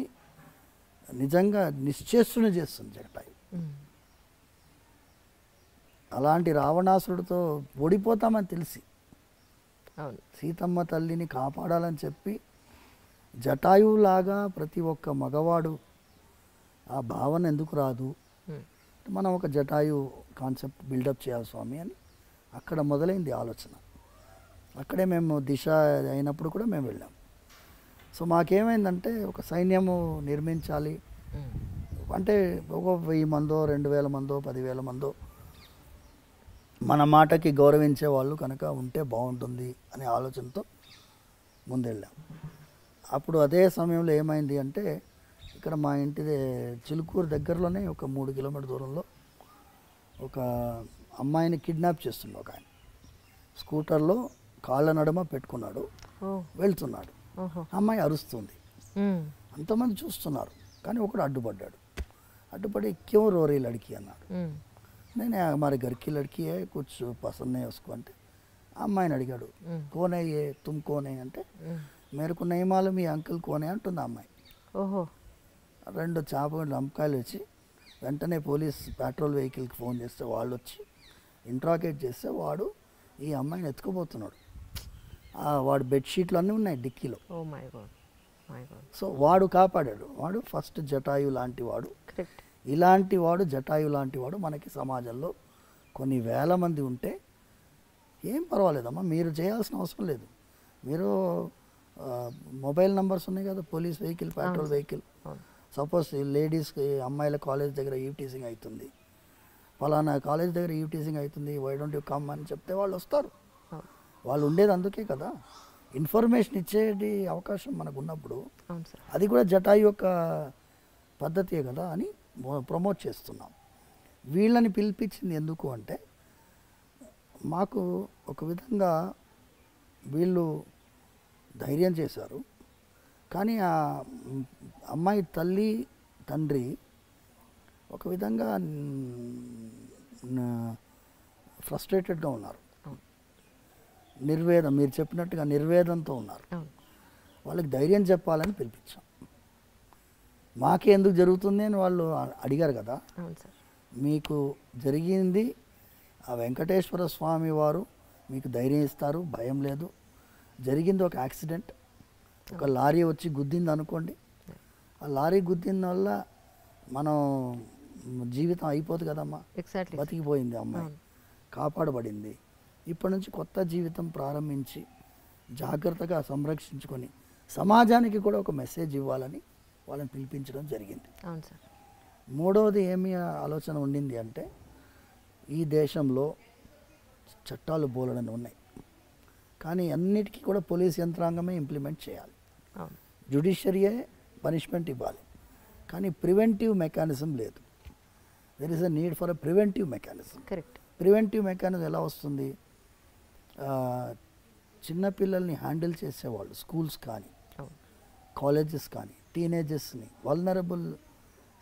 నిజంగా నిశ్చేష్టుని చేస్తుంది జటాయు. అలాంటి రావణాసురుడితో ఓడిపోతామని తెలిసి సీతమ్మ తల్లిని కాపాడాలని చెప్పి జటాయువులాగా ప్రతి ఒక్క మగవాడు ఆ భావన ఎందుకు రాదు, మనం ఒక జటాయు కాన్సెప్ట్ బిల్డప్ చేయాలి స్వామి అని అక్కడ మొదలైంది ఆలోచన. అక్కడే మేము దిశ అయినప్పుడు కూడా మేము వెళ్ళాం. సో మాకేమైందంటే ఒక సైన్యము నిర్మించాలి అంటే ఒక 1000 మందో 2000 మందో 10,000 మందో మన మాటకి గౌరవించే వాళ్ళు కనుక ఉంటే బాగుంటుంది అనే ఆలోచనతో ముందెళ్ళాం. అప్పుడు అదే సమయంలో ఏమైంది అంటే ఇక్కడ మా ఇంటి చిలుకూరు దగ్గరలోనే ఒక 3 కిలోమీటర్ దూరంలో ఒక అమ్మాయిని కిడ్నాప్ చేస్తుండే ఒక ఆయన. స్కూటర్లో కాళ్ళ నడుమ పెట్టుకున్నాడు, వెళ్తున్నాడు. అమ్మాయి అరుస్తుంది, అంతమంది చూస్తున్నారు. కానీ ఒకడు అడ్డుపడ్డాడు. అడ్డుపడి క్యూ రోరీ లడికి అన్నాడు. నేను మరి గరికి లడికి కుछ పసంద్ नहीं उसको అంటే అమ్మాయిని అడిగాడు, కోనే ఏ తుమ్ కోనే అంటే మేరకు नहीं मालूम ఈ అంకుల్ కోనే అంటుంది అమ్మాయి. ఓహో. 2 లంకాయలు వచ్చి వెంటనే పోలీస్ పెట్రోల్ వెహికల్కి ఫోన్ చేస్తే వాళ్ళు వచ్చి ఇంట్రాగేట్ చేస్తే వాడు ఈ అమ్మాయిని ఎత్తుకుపోతున్నాడు. వాడు బెడ్షీట్లు అన్నీ ఉన్నాయి డిక్కీలో. సో వాడు కాపాడాడు. వాడు ఫస్ట్ జటాయు లాంటి వాడు. ఇలాంటి వాడు జటాయు లాంటి వాడు మనకి సమాజంలో కొన్ని వేల మంది ఉంటే ఏం పర్వాలేదమ్మా, మీరు చేయాల్సిన అవసరం లేదు. మీరు మొబైల్ నెంబర్స్ ఉన్నాయి కదా, police vehicle, petrol vehicle. Suppose లేడీస్కి అమ్మాయిల కాలేజ్ దగ్గర ఈవ్టీజింగ్ అవుతుంది, ఫలానా కాలేజ్ దగ్గర ఈవ్టీజింగ్ అవుతుంది, వై డోంట్ యూ కమ్ అని చెప్తే వాళ్ళు వస్తారు. వాళ్ళు ఉండేది అందుకే కదా, ఇన్ఫర్మేషన్ ఇచ్చేది అవకాశం మనకు ఉన్నప్పుడు అది కూడా జటాయు యొక్క పద్ధతియే కదా అని ప్రమోట్ చేస్తున్నాం. వీళ్ళని పిలిపించింది ఎందుకు అంటే మాకు ఒక విధంగా వీళ్ళు ధైర్యం చేశారు. కానీ ఆ అమ్మాయి తల్లి తండ్రి ఒక విధంగా ఫ్రస్ట్రేటెడ్గా ఉన్నారు, నిర్వేదం, మీరు చెప్పినట్టుగా నిర్వేదంతో ఉన్నారు. వాళ్ళకి ధైర్యం చెప్పాలని పిలిపించాం. మాకే ఎందుకు జరుగుతుంది అని వాళ్ళు అడిగారు కదా. మీకు జరిగింది ఆ వెంకటేశ్వర స్వామి వారు మీకు ధైర్యం ఇస్తారు, భయం లేదు. జరిగింది ఒక యాక్సిడెంట్, ఒక లారీ వచ్చి గుద్దింది అనుకోండి. ఆ లారీ గుద్దిన వల్ల మనం జీవితం అయిపోతుంది కదమ్మా. బతికిపోయింది అమ్మాయి, కాపాడబడింది. ఇప్పటి నుంచి కొత్త జీవితం ప్రారంభించి జాగ్రత్తగా సంరక్షించుకొని సమాజానికి కూడా ఒక మెసేజ్ ఇవ్వాలని వాళ్ళని పిలిపించడం జరిగింది. మూడవది ఏమి ఆలోచన ఉండింది అంటే ఈ దేశంలో చట్టాలు బోలెడన్ని ఉన్నాయి, కానీ అన్నిటికీ కూడా పోలీస్ యంత్రాంగమే ఇంప్లిమెంట్ చేయాలి, జ్యుడిషియరీయే పనిష్మెంట్ ఇవ్వాలి. కానీ ప్రివెంటివ్ మెకానిజం లేదు. There is a need for a preventive mechanism. Preventive mechanism ఎలా వస్తుంది? చిన్నపిల్లల్ని హ్యాండిల్ చేసేవాళ్ళు స్కూల్స్ కానీ అవును. కాలేజెస్ కానీ టీనేజర్స్ని వల్నరబుల్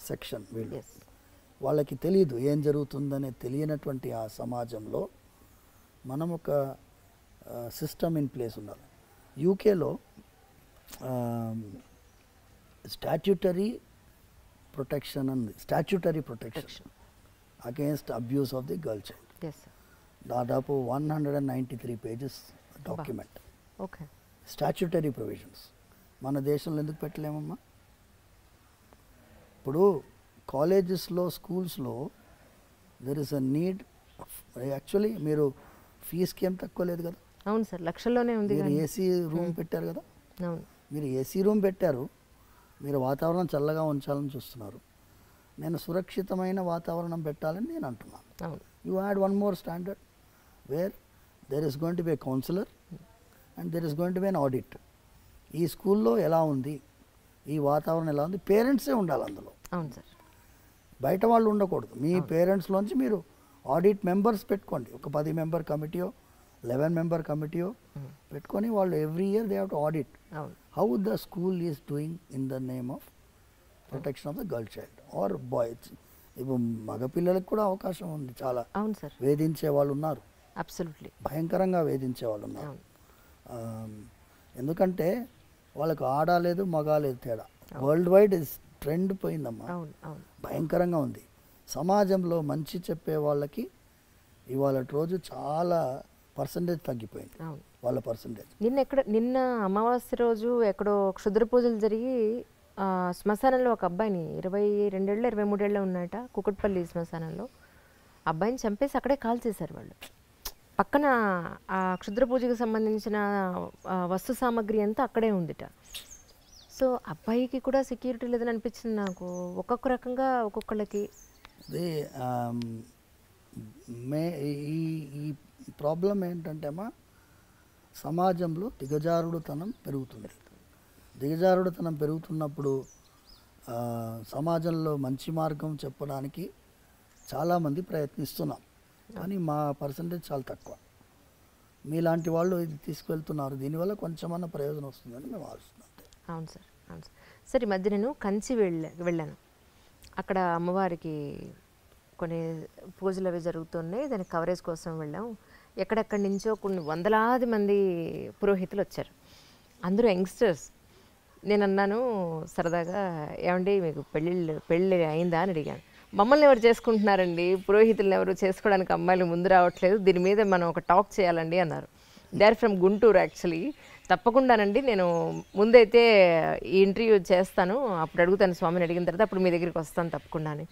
సెక్షన్ వీళ్ళు ఎస్. వాళ్ళకి తెలియదు ఏం జరుగుతుందనే తెలియనటువంటి ఆ సమాజంలో మనం ఒక సిస్టమ్ ఇన్ ప్లేస్ ఉండాలి. యూకేలో స్టాట్యూటరీ ప్రొటెక్షన్ అంది, statutory protection against abuse of the girl child. Yes sir. దాదాపు 193 pages document, okay. Statutory provisions. మన దేశంలో ఎందుకు పెట్టలేమమ్మా? ఇప్పుడు కాలేజెస్లో స్కూల్స్లో there is a need. Actually మీరు ఫీజుకి ఏం తక్కువ లేదు కదా. అవును సార్, లక్షల్లోనే ఉంది. మీరు ఏసీ రూమ్ పెట్టారు కదా. అవును. మీరు ఏసీ రూమ్ పెట్టారు, మీరు వాతావరణం చల్లగా ఉంచాలని చూస్తున్నారు. నేను సురక్షితమైన వాతావరణం పెట్టాలని నేను అంటున్నాను. అవును. You add one more standard where there is going to be A counsellor and there is going to be an audit. ఈ స్కూల్లో ఎలా ఉంది, ఈ వాతావరణం ఎలా ఉంది, పేరెంట్సే ఉండాలి అందులో. అవును సార్. బయట వాళ్ళు ఉండకూడదు. మీ పేరెంట్స్లోంచి మీరు ఆడిట్ మెంబర్స్ పెట్టుకోండి. ఒక 10 మెంబర్ కమిటీయో 11 మెంబర్ కమిటీయో పెట్టుకొని వాళ్ళు every year they have to audit అవును. How the school is doing in the name of protection of the girl child or boys. ఇప్పుడు మగపిల్లలకు కూడా అవకాశం ఉంది. చాలా అవును సార్, వేధించే వాళ్ళు ఉన్నారు, అబ్సల్యూట్లీ. భయంకరంగా వేధించే వాళ్ళు ఉన్నారు. అవును. ఎందుకంటే వాళ్ళకు ఆడలేదు మగాలేదు తేడా. వరల్డ్ వైడ్ ట్రెండ్ పోయిందమ్మా, అవును. అవును. భయంకరంగా ఉంది. సమాజంలో మంచి చెప్పే వాళ్ళకి ఇవాళ రోజు చాలా పర్సంటేజ్ తగ్గిపోయింది, అవును. వాళ్ళ పర్సంటేజ్. నిన్న అమావాస్య రోజు ఎక్కడో క్షుద్ర పూజలు జరిగి శ్మశానంలో ఒక అబ్బాయిని 22 ఏళ్ళు 23 ఏళ్ళు ఉన్నట కుకట్పల్లి శ్మశానంలో అబ్బాయిని చంపేసి అక్కడే కాల్ చేశారు వాళ్ళు. పక్కన ఆ క్షుద్ర పూజకు సంబంధించిన వస్తు సామాగ్రి అంతా అక్కడే ఉందిట. సో అబ్బాయికి కూడా సెక్యూరిటీ లేదని అనిపించింది నాకు. ఒక్కొక్క రకంగా ఒక్కొక్కళ్ళకి అదే ఈ ప్రాబ్లం ఏంటంటే అమ్మా, సమాజంలో దిగజారుడుతనం పెరుగుతుంది. దిగజారుడుతనం పెరుగుతున్నప్పుడు సమాజంలో మంచి మార్గం చెప్పడానికి చాలామంది ప్రయత్నిస్తున్నాం, కానీ మా పర్సంటేజ్ చాలా తక్కువ. మీలాంటి వాళ్ళు ఇది తీసుకువెళ్తున్నారు, దీనివల్ల కొంచెమన్నా ప్రయోజనం వస్తుందని మేము ఆలోచిస్తున్నాం. అవును సార్. అవును సార్. సార్ ఈ మధ్య నేను కంచి వెళ్ళాను. అక్కడ అమ్మవారికి కొన్ని పూజలు అవి జరుగుతున్నాయి, దాని కవరేజ్ కోసం వెళ్ళాం. ఎక్కడెక్కడి నుంచో కొన్ని వందలాది మంది పురోహితులు వచ్చారు, అందరూ యంగ్స్టర్స్. నేను అన్నాను సరదాగా, ఏమండి మీకు పెళ్ళి అయిందా అని అడిగాను. మమ్మల్ని ఎవరు చేసుకుంటున్నారండి, పురోహితులను ఎవరు చేసుకోవడానికి అమ్మాయిలు ముందు రావట్లేదు, దీని మీద మనం ఒక టాక్ చేయాలండి అన్నారు. They are from Guntur actually. తప్పకుండానండి, నేను ముందైతే ఈ ఇంటర్వ్యూ చేస్తాను, అప్పుడు అడుగుతాను స్వామిని, అడిగిన తర్వాత అప్పుడు మీ దగ్గరికి వస్తాను తప్పకుండా అని.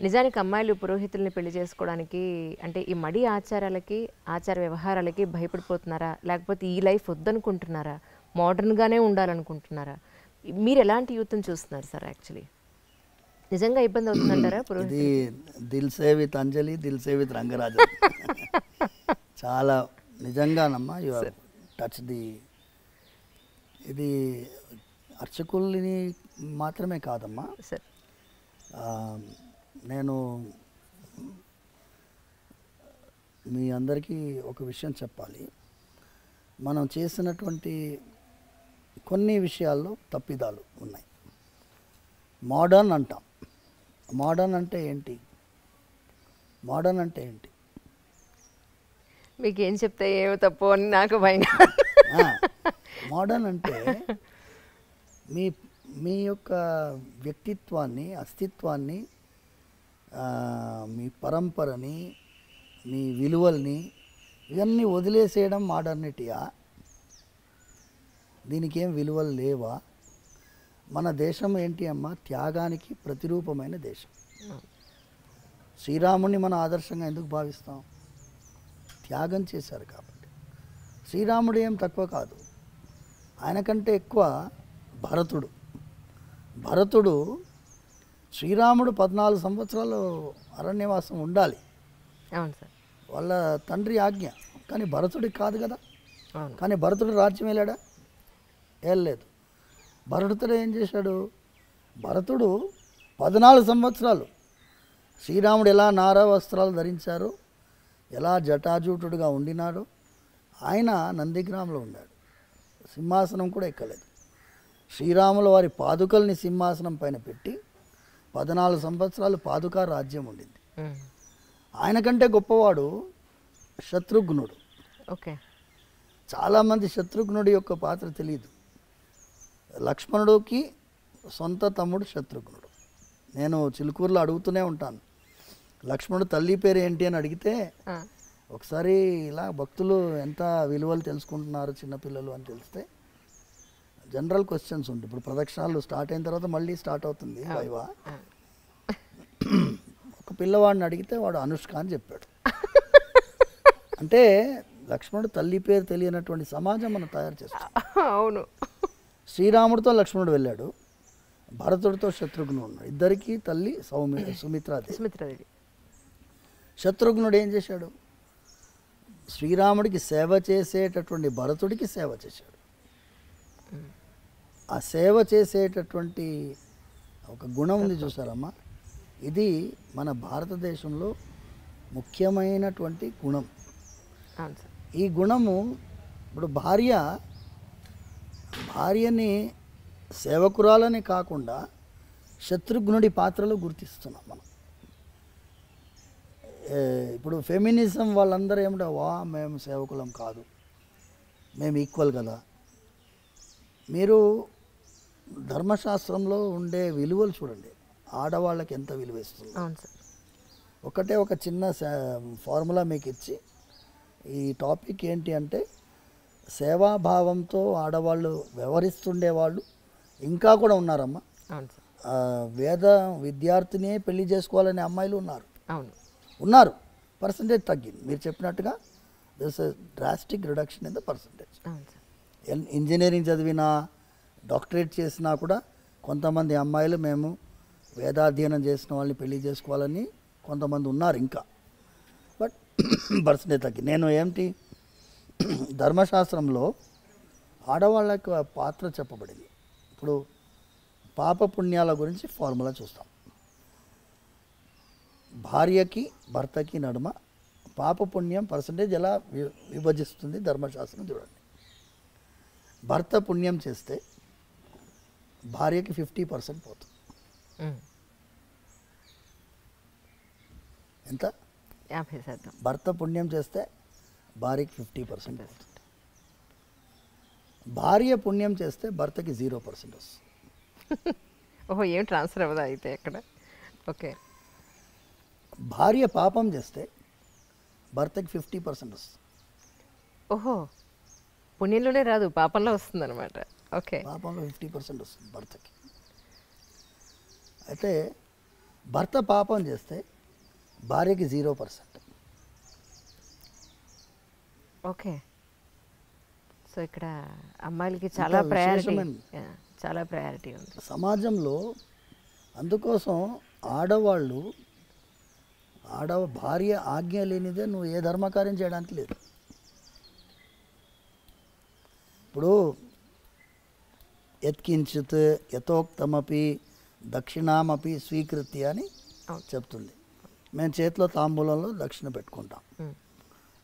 నిజానికి అమ్మాయిలు పురోహితుల్ని పెళ్లి చేసుకోవడానికి అంటే ఈ మడి ఆచారాలకి ఆచార వ్యవహారాలకి భయపడిపోతున్నారా, లేకపోతే ఈ లైఫ్ వద్దనుకుంటున్నారా, మోడర్న్గానే ఉండాలనుకుంటున్నారా? మీరు ఎలాంటి యూత్ని చూస్తున్నారు సార్? యాక్చువల్లీ నిజంగా ఇబ్బంది అవుతుందంటారా పురోహితులు? ఇది దిల్ సే విత్ అంజలి, దిల్ సే విత్ రంగరాజు. చాలా నిజంగానమ్మా, యు హావ్ టచ్ ది. ఇది అర్చకుల్ని మాత్రమే కాదమ్మా సార్. నేను మీ అందరికీ ఒక విషయం చెప్పాలి. మనం చేసినటువంటి కొన్ని విషయాల్లో తప్పిదాలు ఉన్నాయి. మోడర్న్ అంటాం. మోడర్న్ అంటే ఏంటి? మోడర్న్ అంటే ఏంటి? మీకు ఏం చెప్తే ఏమో తప్పు అని నాకు భయం. మోడర్న్ అంటే మీ యొక్క వ్యక్తిత్వాన్ని, అస్తిత్వాన్ని, మీ పరంపరని, మీ విలువల్ని ఇవన్నీ వదిలేసేయడం మోడర్నిటీయా? దీనికి ఏం విలువలు లేవా? మన దేశం ఏంటి అమ్మా? త్యాగానికి ప్రతిరూపమైన దేశం. శ్రీరాముని మన ఆదర్శంగా ఎందుకు భావిస్తాం? త్యాగం చేశారు కాబట్టి. శ్రీరాముడు ఏం తక్కువ కాదు, ఆయన కంటే ఎక్కువ భరతుడు. భరతుడు శ్రీరాముడు 14 సంవత్సరాలు అరణ్యవాసం ఉండాలి, అవును సార్, వాళ్ళ తండ్రి ఆజ్ఞ. కానీ భరతుడికి కాదు కదా. అవును. కానీ భరతుడు రాజ్యం వెళ్ళాడా? వెళ్ళలేదు. భరతుడు ఏం చేశాడు? భరతుడు 14 సంవత్సరాలు శ్రీరాముడు ఎలా నార వస్త్రాలు ధరించారో, ఎలా జటాజూటుడుగా ఉండినాడో ఆయన నందిగ్రామంలో ఉన్నాడు, సింహాసనం కూడా ఎక్కలేదు. శ్రీరాముల వారి పాదుకల్ని సింహాసనం పైన పెట్టి 14 సంవత్సరాలు పాదుకా రాజ్యం ఉండింది. ఆయన కంటే గొప్పవాడు శత్రుఘ్నుడు. ఓకే. చాలామంది శత్రుఘ్నుడి యొక్క పాత్ర తెలియదు. లక్ష్మణుడికి సొంత తమ్ముడు శత్రుఘ్నుడు. నేను చిలుకూరులో అడుగుతూనే ఉంటాను, లక్ష్మణుడు తల్లి పేరు ఏంటి అని అడిగితే ఒకసారి ఇలా భక్తులు ఎంత విలువలు తెలుసుకుంటున్నారు చిన్నపిల్లలు అని తెలిస్తే జనరల్ క్వశ్చన్స్ ఉంటాయి. ఇప్పుడు ప్రదక్షిణాలు స్టార్ట్ అయిన తర్వాత మళ్ళీ స్టార్ట్ అవుతుంది వైవా. ఒక పిల్లవాడిని అడిగితే వాడు అనుష్క అని చెప్పాడు. అంటే లక్ష్మణుడు తల్లి పేరు తెలియనటువంటి సమాజం మనం తయారు చేస్తాం. అవును. శ్రీరాముడితో లక్ష్మణుడు వెళ్ళాడు, భరతుడితో శత్రుఘ్నుడు ఉన్నాడు. ఇద్దరికి తల్లి సుమిత్రాదేవి. శత్రుఘ్నుడు ఏం చేశాడు? శ్రీరాముడికి సేవ చేసేటటువంటి భరతుడికి సేవ చేశాడు. ఆ సేవ చేసేటటువంటి ఒక గుణం ఉంది చూసారమ్మా, ఇది మన భారతదేశంలో ముఖ్యమైనటువంటి గుణం. ఈ గుణము ఇప్పుడు భార్యని సేవకురాలని కాకుండా శత్రుఘ్నుడి పాత్రలో గుర్తిస్తున్నాం మనం. ఇప్పుడు ఫెమినిజం వాళ్ళందరూ ఏమిటో మేము సేవకులం కాదు, మేము ఈక్వల్ కదా. మీరు ధర్మశాస్త్రంలో ఉండే విలువలు చూడండి, ఆడవాళ్ళకి ఎంత విలువ ఇస్తుంది. ఒకటే ఒక చిన్న ఫార్ములా మీకు ఇచ్చి, ఈ టాపిక్ ఏంటి అంటే సేవాభావంతో ఆడవాళ్ళు వ్యవహరిస్తుండేవాళ్ళు ఇంకా కూడా ఉన్నారమ్మా. వేద విద్యార్థిని పెళ్లి చేసుకోవాలనే అమ్మాయిలు ఉన్నారు. పర్సంటేజ్ తగ్గింది. మీరు చెప్పినట్టుగా this drastic reduction in the percentage. Engineering చదివినా డాక్టరేట్ చేసినా కూడా కొంతమంది అమ్మాయిలు మేము వేదాధ్యయనం చేసిన వాళ్ళని పెళ్లి చేసుకోవాలని కొంతమంది ఉన్నారు ఇంకా, బట్ పర్సంటేజ్ తగ్గింది. నేను ఏంటి ధర్మశాస్త్రంలో ఆడవాళ్ళకు పాత్ర చెప్పబడింది. ఇప్పుడు పాప పుణ్యాల గురించి ఫార్ములా చూస్తాం. భార్యకి భర్తకి నడుమ పాప పుణ్యం పర్సంటేజ్ ఎలా విభజిస్తుంది ధర్మశాస్త్రం చూడండి. భర్త పుణ్యం చేస్తే భార్యకి 50% పోతుంది. ఎంత? 50%. భర్త పుణ్యం చేస్తే భార్యకి 50% పోతుంది. భార్య పుణ్యం చేస్తే భర్తకి 0% వస్తుంది. ఓహో, ఏం ట్రాన్స్ఫర్ అవ్వదా అయితే ఎక్కడ? ఓకే. భార్య పాపం చేస్తే భర్తకి 50% వస్తుంది. ఓహో, పుణ్యంలోనే రాదు, పాపంలో వస్తుంది అనమాట. ఓకే. పాపంలో 50% వస్తుంది భర్తకి. అయితే భర్త పాపం చేస్తే భార్యకి 0%. ఓకే. సో ఇక్కడ అమ్మాయిలకి చాలా ప్రయారిటీ ఉంది సమాజంలో. అందుకోసం భార్య ఆజ్ఞ లేనిదే నువ్వు ఏ ధర్మకార్యం చేయడానికి లేదు. ఇప్పుడు యత్కించిత్ యథోక్తమపి దక్షిణామపి స్వీకృత్య అని చెప్తుంది. మేము చేతిలో తాంబూలంలో దక్షిణ పెట్టుకుంటాం.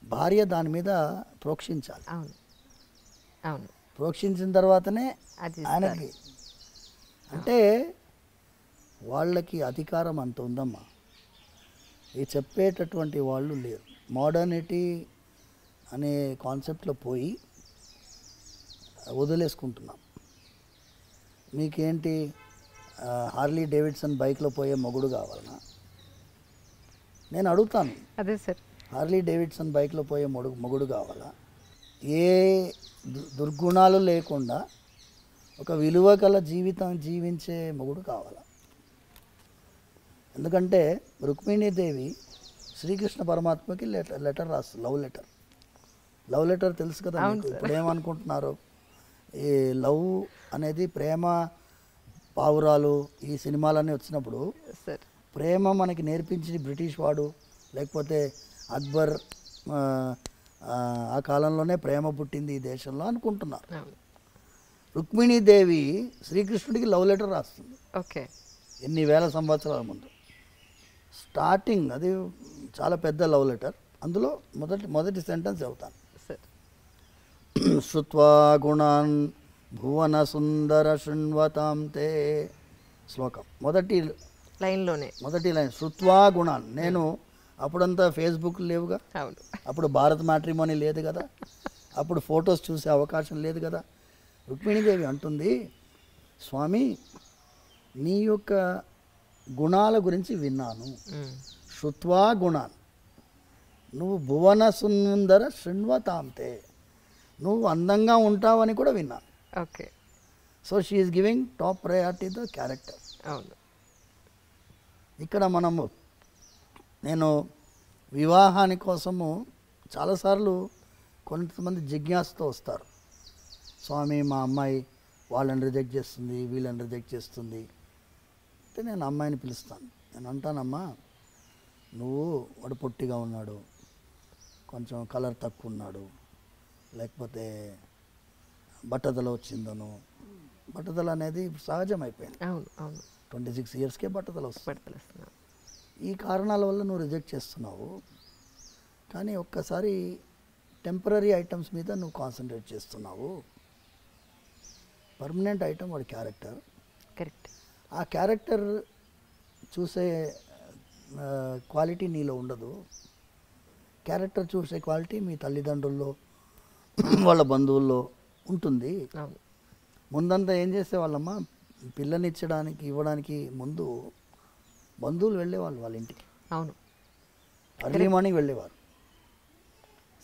భార్య దాని మీద ప్రోక్షించాలి. ప్రోక్షించిన తర్వాతనే ఆయనకి, అంటే వాళ్ళకి అధికారం అంత ఉందమ్మా. ఇది చెప్పేటటువంటి వాళ్ళు లేరు. మోడర్నిటీ అనే కాన్సెప్ట్లో పోయి వదిలేసుకుంటున్నాం. మీకేంటి హార్లీ డేవిడ్సన్ బైక్లో పోయే మొగుడు కావాలన్నా? నేను అడుగుతాను, అదే సార్, హార్లీ డేవిడ్సన్ బైక్లో పోయే మొగుడు కావాలా? ఏ దుర్గుణాలు లేకుండా ఒక విలువ గల జీవితం జీవించే మొగుడు కావాలా? ఎందుకంటే రుక్మిణీదేవి శ్రీకృష్ణ పరమాత్మకి లెటర్ రాస్తుంది, లవ్ లెటర్ తెలుసు కదా మీకు. ఇప్పుడు ఏమనుకుంటున్నారు, ఈ లవ్ అనేది ప్రేమ పావురాలు ఈ సినిమాలన్నీ వచ్చినప్పుడు ప్రేమ మనకి నేర్పించి బ్రిటిష్ వాడు, లేకపోతే అక్బర్ ఆ కాలంలోనే ప్రేమ పుట్టింది ఈ దేశంలో అనుకుంటున్నారు. రుక్మిణీదేవి శ్రీకృష్ణుడికి లవ్ లెటర్ రాస్తుంది. ఓకే. ఎన్ని వేల సంవత్సరాల ముందు. స్టార్టింగ్ అది చాలా పెద్ద లవ్ లెటర్. అందులో మొదటి సెంటెన్స్ చెబుతాను. శ్రుత్వా గుణాన్ భువన సుందర శృణ్వతాం తే. శ్లోకం మొదటి లైన్ శ్రుత్వా గుణాన్. నేను అప్పుడంతా ఫేస్బుక్ లేవుగా, అప్పుడు భారత్ మ్యాట్రిమోనీ లేదు కదా, అప్పుడు ఫొటోస్ చూసే అవకాశం లేదు కదా. రుక్మిణీదేవి అంటుంది, స్వామి నీ యొక్క గుణాల గురించి విన్నాను. శ్రుత్వా గుణాన్, నువ్వు భువన సుందర శృణ్వతాంతే, నువ్వు అందంగా ఉంటావని కూడా విన్నాను. Okay. So she is giving top priority the character. అవును. ఇక్కడ నేను వివాహాని కోసము చాలాసార్లు కొంతమంది జిజ్ఞాసతో వస్తారు. స్వామి మా అమ్మాయి వాళ్ళని రిజెక్ట్ చేస్తుంది, వీళ్ళని రిజెక్ట్ చేస్తుంది అంటే నేను అమ్మాయిని పిలుస్తాను. నేను అంటానమ్మా, నువ్వు వాడు పొట్టిగా ఉన్నాడు, కొంచెం కలర్ తక్కువ ఉన్నాడు, లేకపోతే బట్టతల వచ్చిందను. బట్టతల అనేది సహజం అయిపోయింది. 26 ఇయర్స్కే బట్టతల వస్తుంది. ఈ కారణాల వల్ల నువ్వు రిజెక్ట్ చేస్తున్నావు. కానీ ఒక్కసారి టెంపరీ ఐటమ్స్ మీద నువ్వు కాన్సన్ట్రేట్ చేస్తున్నావు. పర్మనెంట్ ఐటమ్ వాడి క్యారెక్టర్. కరెక్ట్. ఆ క్యారెక్టర్ చూసే క్వాలిటీ నీలో ఉండదు. క్యారెక్టర్ చూసే క్వాలిటీ మీ తల్లిదండ్రుల్లో, వాళ్ళ బంధువుల్లో ఉంటుంది. ముందంతా ఏం చేసేవాళ్ళమ్మా, పిల్లనిచ్చడానికి ఇవ్వడానికి ముందు బంధువులు వెళ్ళేవాళ్ళు వాళ్ళ ఇంటికి. అవును. అర్లీ మార్నింగ్ వెళ్ళేవారు,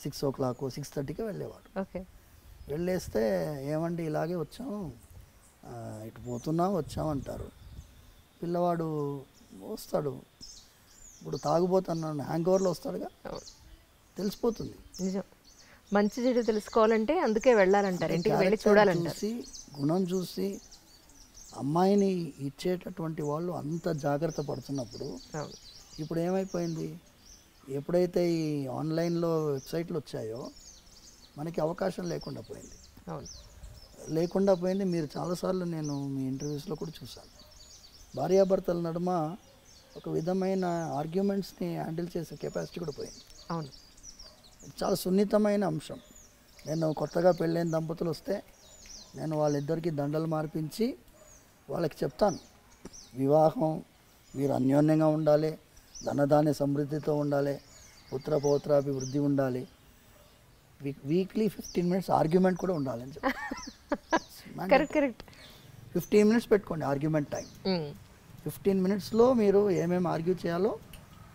6 o'clock 6:30కి వెళ్ళేవారు. ఓకే. వెళ్ళేస్తే ఏమండి ఇలాగే వచ్చాం, ఇటు పోతున్నాం వచ్చామంటారు. పిల్లవాడు వస్తాడు, ఇప్పుడు తాగుపోతున్నాను హ్యాంగ్ ఓవర్లో వస్తాడుగా, తెలిసిపోతుంది. నిజం. మంచి చెడు తెలుసుకోవాలంటే అందుకే వెళ్ళాలంటారు, ఇంటికి వెళ్ళి చూడాలంటారు. చూసి గుణం చూసి అమ్మాయిని ఇచ్చేటటువంటి వాళ్ళు అంత జాగ్రత్త పడుతున్నప్పుడు ఇప్పుడు ఏమైపోయింది, ఎప్పుడైతే ఈ ఆన్లైన్లో వెబ్సైట్లు వచ్చాయో మనకి అవకాశం లేకుండా పోయింది. మీరు చాలాసార్లు నేను మీ ఇంటర్వ్యూస్లో కూడా చూశాను, భార్యాభర్తల నడుమ ఒక విధమైన ఆర్గ్యుమెంట్స్ని హ్యాండిల్ చేసే కెపాసిటీ కూడా పోయింది. అవును. చాలా సున్నితమైన అంశం. నేను కొత్తగా పెళ్ళైన దంపతులు వస్తే నేను వాళ్ళిద్దరికీ దండలు మార్పించి వాళ్ళకి చెప్తాను, వివాహం మీరు అన్యోన్యంగా ఉండాలి, ధనధాన్య సమృద్ధితో ఉండాలి, పుత్ర పౌత్రాభివృద్ధి ఉండాలి, వీక్లీ 15 minutes ఆర్గ్యుమెంట్ కూడా ఉండాలి అని చెప్పి. కరెక్ట్. 15 minutes పెట్టుకోండి ఆర్గ్యుమెంట్ టైం. 15 minutesలో మీరు ఏమేమి ఆర్గ్యూ చేయాలో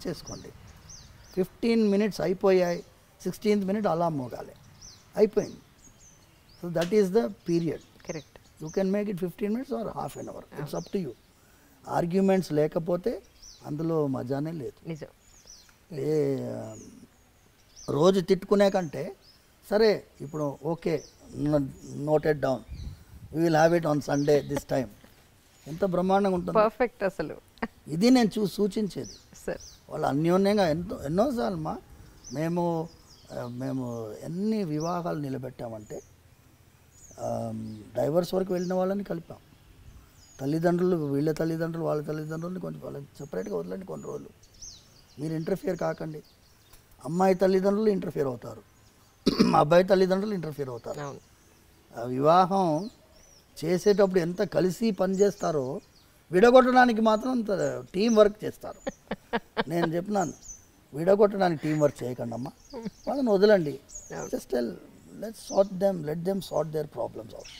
చేసుకోండి. 15 minutes అయిపోయాయి, 16th minute అలారం మోగాలి, అయిపోయింది. So that is the period. Correct. You can make it 15 minutes or half an hour. It's up to you. Arguments లేకపోతే అందులో మజానే లేదు. నిజం. రోజు తిట్టుకునే కంటే సరే ఇప్పుడు okay noted down, we will have it on Sunday this time, ఎంత బ్రహ్మాండంగా ఉంటుంది. పర్ఫెక్ట్. అసలు ఇది నేను సూచించేది. వాళ్ళు అన్యోన్యంగా ఎన్నోసార్లు మేము ఎన్ని వివాహాలు నిలబెట్టామంటే డైవర్స్ వరకు వెళ్ళిన వాళ్ళని కలిపాం. తల్లిదండ్రులు, వీళ్ళ తల్లిదండ్రులు వాళ్ళ తల్లిదండ్రులని కొంచెం వాళ్ళని సపరేట్గా వదలండి కొన్ని రోజులు, మీరు ఇంటర్ఫియర్ కాకండి. అమ్మాయి తల్లిదండ్రులు ఇంటర్ఫియర్ అవుతారు, అబ్బాయి తల్లిదండ్రులు ఇంటర్ఫియర్ అవుతారు. వివాహం చేసేటప్పుడు ఎంత కలిసి పనిచేస్తారో విడగొట్టడానికి మాత్రం అంత టీం వర్క్ చేస్తారు. నేను చెప్పినాను, విడగొట్టడానికి టీం వర్క్ చేయకండి అమ్మా, వాళ్ళని వదలండి. Just let them sort their problems out.